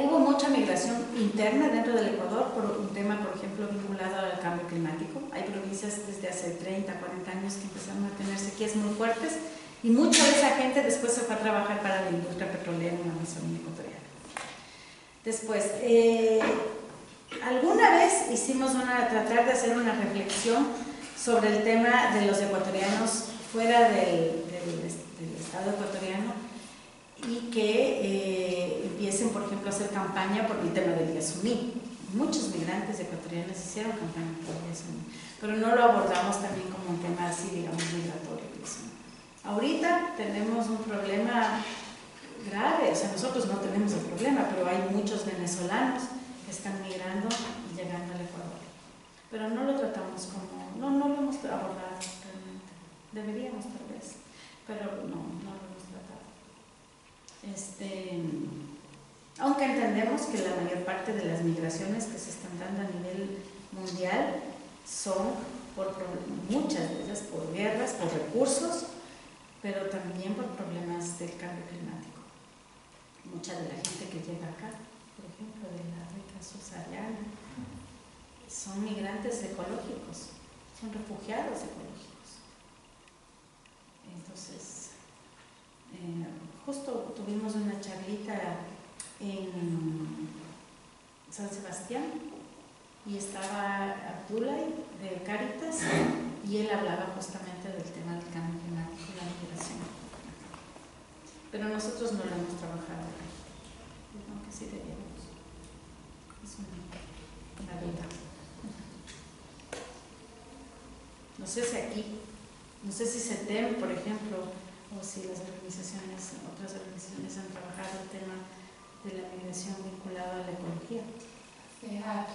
hubo mucha migración interna dentro del Ecuador por un tema, por ejemplo, vinculado al cambio climático. Hay provincias desde hace 30, 40 años que empezaron a tener sequías muy fuertes y mucha de esa gente después se fue a trabajar para la industria petrolera en la Amazonía ecuatoriana. Después, alguna vez hicimos tratar de hacer una reflexión sobre el tema de los ecuatorianos fuera del Estado ecuatoriano y que empiecen, por ejemplo, a hacer campaña por el tema del Yasuní. Muchos migrantes ecuatorianos hicieron campaña por el Yasuní, pero no lo abordamos también como un tema así, digamos, migratorio. Ahorita tenemos un problema grave, o sea, nosotros no tenemos el problema, pero hay muchos venezolanos que están migrando y llegando al Ecuador. Pero no lo tratamos como, no lo hemos abordado realmente. Deberíamos tal vez, pero no lo hemos tratado. Aunque entendemos que la mayor parte de las migraciones que se están dando a nivel mundial son muchas de ellas por guerras, por recursos, pero también por problemas del cambio climático. Mucha de la gente que llega acá, por ejemplo, de la África subsahariana, son migrantes ecológicos, son refugiados ecológicos. Entonces, justo tuvimos una charlita en San Sebastián y estaba Abdullah de Cáritas y él hablaba justamente del tema del cambio climático y la migración. Pero nosotros no lo hemos trabajado, aunque sí debíamos. Es una vida. No sé si CETEM, por ejemplo, o si las otras organizaciones han trabajado el tema de la migración vinculada a la ecología. Igual,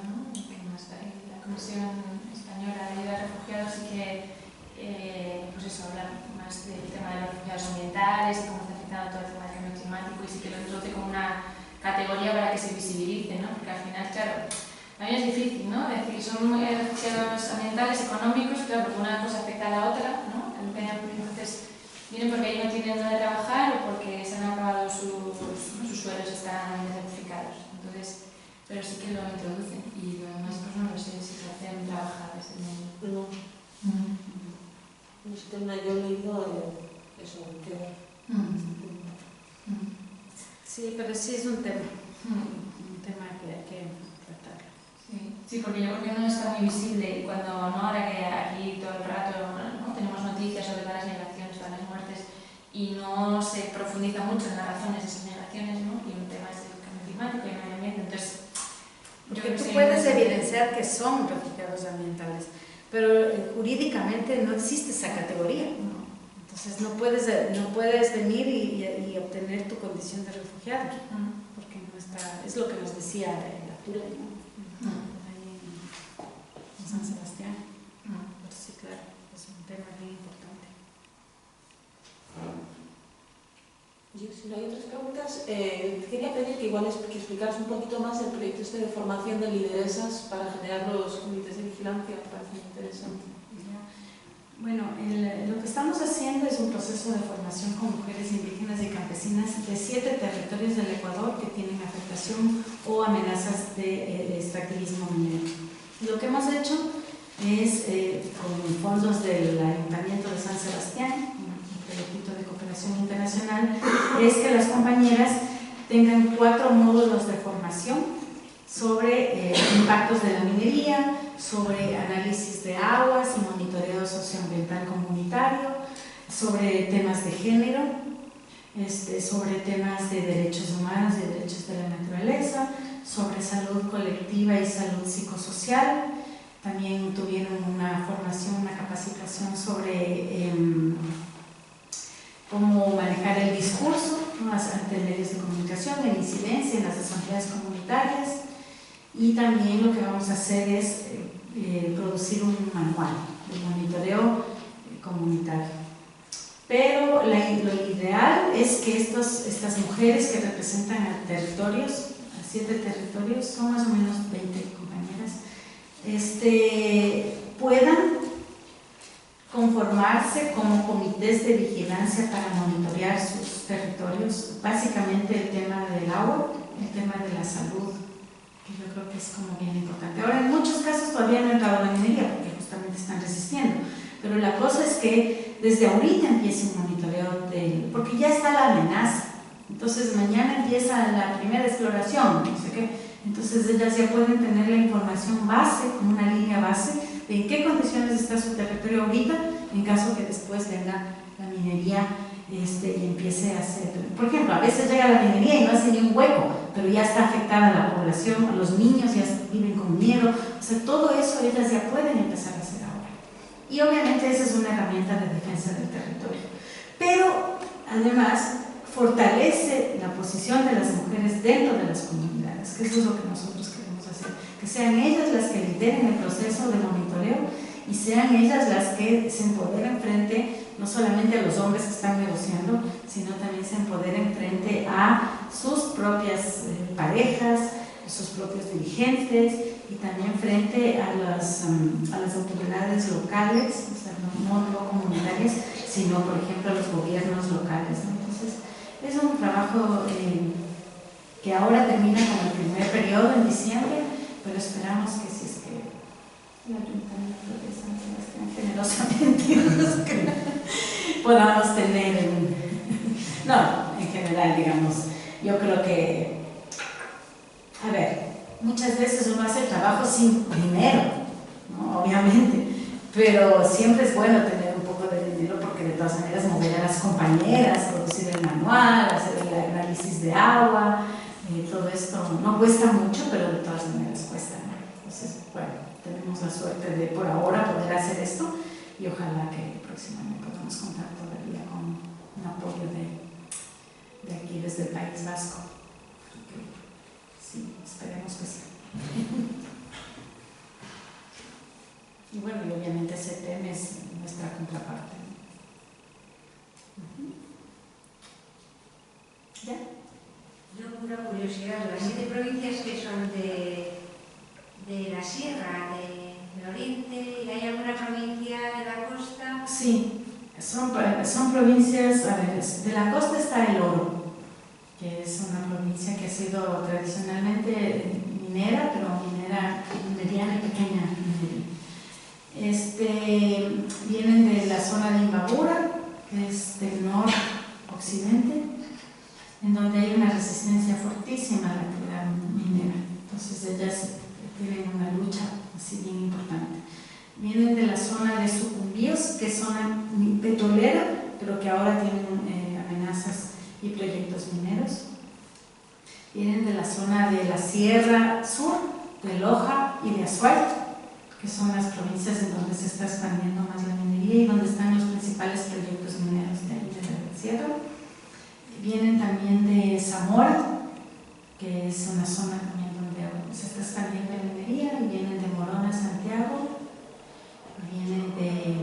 ¿no? La Comisión Española de Ayuda a Refugiados sí que pues eso, habla más del tema de los refugiados ambientales y cómo está afectando todo el tema del cambio climático y sí que lo introduce como una categoría para que se visibilice, ¿no? Porque al final, claro, también es difícil, ¿no? Es decir, son refugiados ambientales, económicos, claro, porque una cosa afecta a la otra, ¿no? Entonces, vienen porque ahí no tienen donde trabajar o porque se han acabado sus suelos, están desertificados. Entonces, pero sí que lo introducen y lo demás pues no lo sé si se hacen trabajar desde el medio. No sé, yo he leído eso, que... Sí, pero sí es un tema. un tema que hay que tratar. Sí, porque yo creo que no está muy visible y cuando ahora que aquí todo el rato ¿no? tenemos noticias sobre todas las migraciones, todas las muertes y no se profundiza mucho en las razones de esas migraciones, ¿no? Y un tema es el cambio climático y el medio ambiente, entonces porque tú puedes evidenciar que son refugiados ambientales, pero jurídicamente no existe esa categoría. Entonces no puedes venir y obtener tu condición de refugiado, porque no está, es lo que nos decía la Tula, ¿no? Ahí en San Sebastián. Pero sí, claro, es un tema bien importante. Yo, si no hay otras preguntas, quería pedir que igual que explicaras un poquito más el proyecto este de formación de lideresas para generar los comités de vigilancia, me parece muy interesante. Bueno, lo que estamos haciendo es un proceso de formación con mujeres indígenas y campesinas de 7 territorios del Ecuador que tienen afectación o amenazas de extractivismo minero. Lo que hemos hecho es, con fondos del Ayuntamiento de San Sebastián, un proyectito de cooperación internacional, es que las compañeras tengan 4 módulos de formación sobre impactos de la minería, sobre análisis de aguas y monitoreo socioambiental comunitario, sobre temas de género, sobre temas de derechos humanos y derechos de la naturaleza, sobre salud colectiva y salud psicosocial. También tuvieron una formación, una capacitación sobre cómo manejar el discurso, ¿no? ante medios de comunicación, en incidencia, en las asambleas comunitarias. Y también lo que vamos a hacer es producir un manual de monitoreo comunitario. Pero lo ideal es que estas mujeres que representan a territorios, a 7 territorios, son más o menos 20 compañeras, puedan conformarse como comités de vigilancia para monitorear sus territorios, básicamente el tema del agua, el tema de la salud, que yo creo que es como bien importante. Ahora, en muchos casos todavía no ha entrado la minería porque justamente están resistiendo, pero la cosa es que desde ahorita empiece un monitoreo porque ya está la amenaza. Entonces mañana empieza la primera exploración, no sé qué. Entonces ellas ya pueden tener la información base, como una línea base, de en qué condiciones está su territorio ahorita, en caso que después venga la minería y empiece a hacer. Por ejemplo, a veces llega la minería y no hace ni un hueco, pero ya está afectada la población, los niños ya viven con miedo. O sea, todo eso ellas ya pueden empezar a hacer ahora. Y obviamente esa es una herramienta de defensa del territorio. Pero además fortalece la posición de las mujeres dentro de las comunidades, que eso es lo que nosotros queremos hacer, que sean ellas las que lideren el proceso de monitoreo y sean ellas las que se empoderen frente no solamente a los hombres que están negociando, sino también se empoderen frente a sus propias parejas, sus propios dirigentes y también frente a las autoridades locales, o sea, no comunitarias, sino por ejemplo a los gobiernos locales, ¿no? Entonces, es un trabajo que ahora termina con el primer periodo en diciembre, pero esperamos que si es que el Ayuntamiento de San Sebastián generosamente podamos tener en general, digamos, yo creo que, a ver, muchas veces uno hace el trabajo sin dinero, ¿no? Obviamente, pero siempre es bueno tener un poco de dinero porque de todas maneras mover a las compañeras, producir el manual, hacer el análisis de agua, todo esto no cuesta mucho, pero de todas maneras cuesta, ¿no? Entonces, bueno, tenemos la suerte de por ahora poder hacer esto y ojalá que próximamente podamos contar todavía con un apoyo de aquí desde el País Vasco. Sí, esperemos que sí. Y bueno, y obviamente CETEM es nuestra contraparte. ¿Ya? Yo, una curiosidad, las 7 provincias que son de la sierra, del oriente, ¿y hay alguna provincia de la costa? Sí, son provincias, a ver, de la costa está El Oro, que es una provincia que ha sido tradicionalmente minera, pero minera mediana y pequeña minería. Vienen de la zona de Imbabura, que es del noroccidente, en donde hay una resistencia fortísima a la actividad minera. Entonces ellas tienen una lucha así bien importante. Vienen de la zona de Sucumbíos, que es zona petrolera, pero que ahora tienen amenazas y proyectos mineros. Vienen de la zona de la Sierra Sur, de Loja y de Azuay, que son las provincias en donde se está expandiendo más la minería y donde están los principales proyectos mineros de ahí de la sierra. Vienen también de Zamora, que es una zona también donde se está expandiendo la minería, y vienen de Morona, Santiago, vienen de,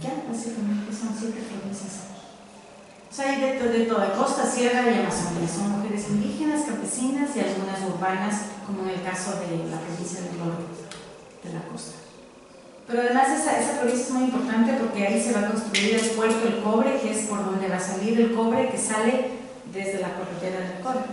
ya, básicamente son 7 provincias. O sea, hay de todo, de costa, sierra y Amazonía. Son mujeres indígenas, campesinas y algunas urbanas, como en el caso de la provincia de Loro, de la costa. Pero además esa provincia es muy importante porque ahí se va a construir el puerto El Cobre, que es por donde va a salir el cobre que sale desde la cordillera del Cobre.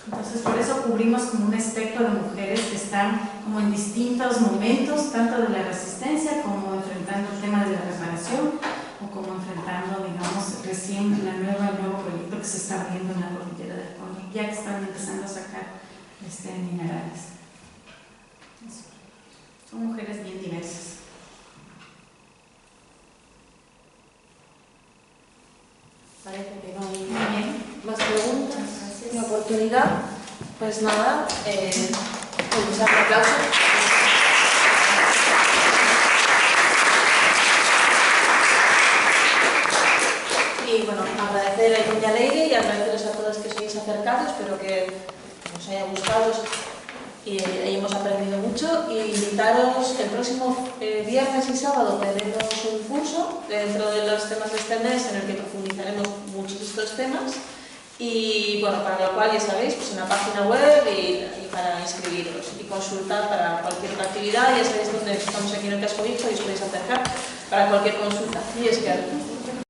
Entonces por eso cubrimos como un espectro de mujeres que están como en distintos momentos, tanto de la resistencia como enfrentando el tema de la reparación, o como enfrentando, digamos, recién el nuevo proyecto que se está abriendo en la cordillera del Cobre, ya que están empezando a sacar minerales. Son mujeres bien diversas. Parece que no hay más preguntas ni oportunidad. Pues nada, un aplauso. Y bueno, agradecer a Iruña Leire y agradeceros a todas que os hayáis acercado. Espero que os haya gustado y hemos aprendido mucho. Y invitaros el próximo viernes y sábado tendremos un curso dentro de los temas de este mes en el que profundizaremos muchos de estos temas. Y bueno, para lo cual ya sabéis, pues en la página web y para inscribiros y consultar para cualquier otra actividad. Ya sabéis dónde estamos aquí en el Casco Viejo y os podéis acercar para cualquier consulta. Y es que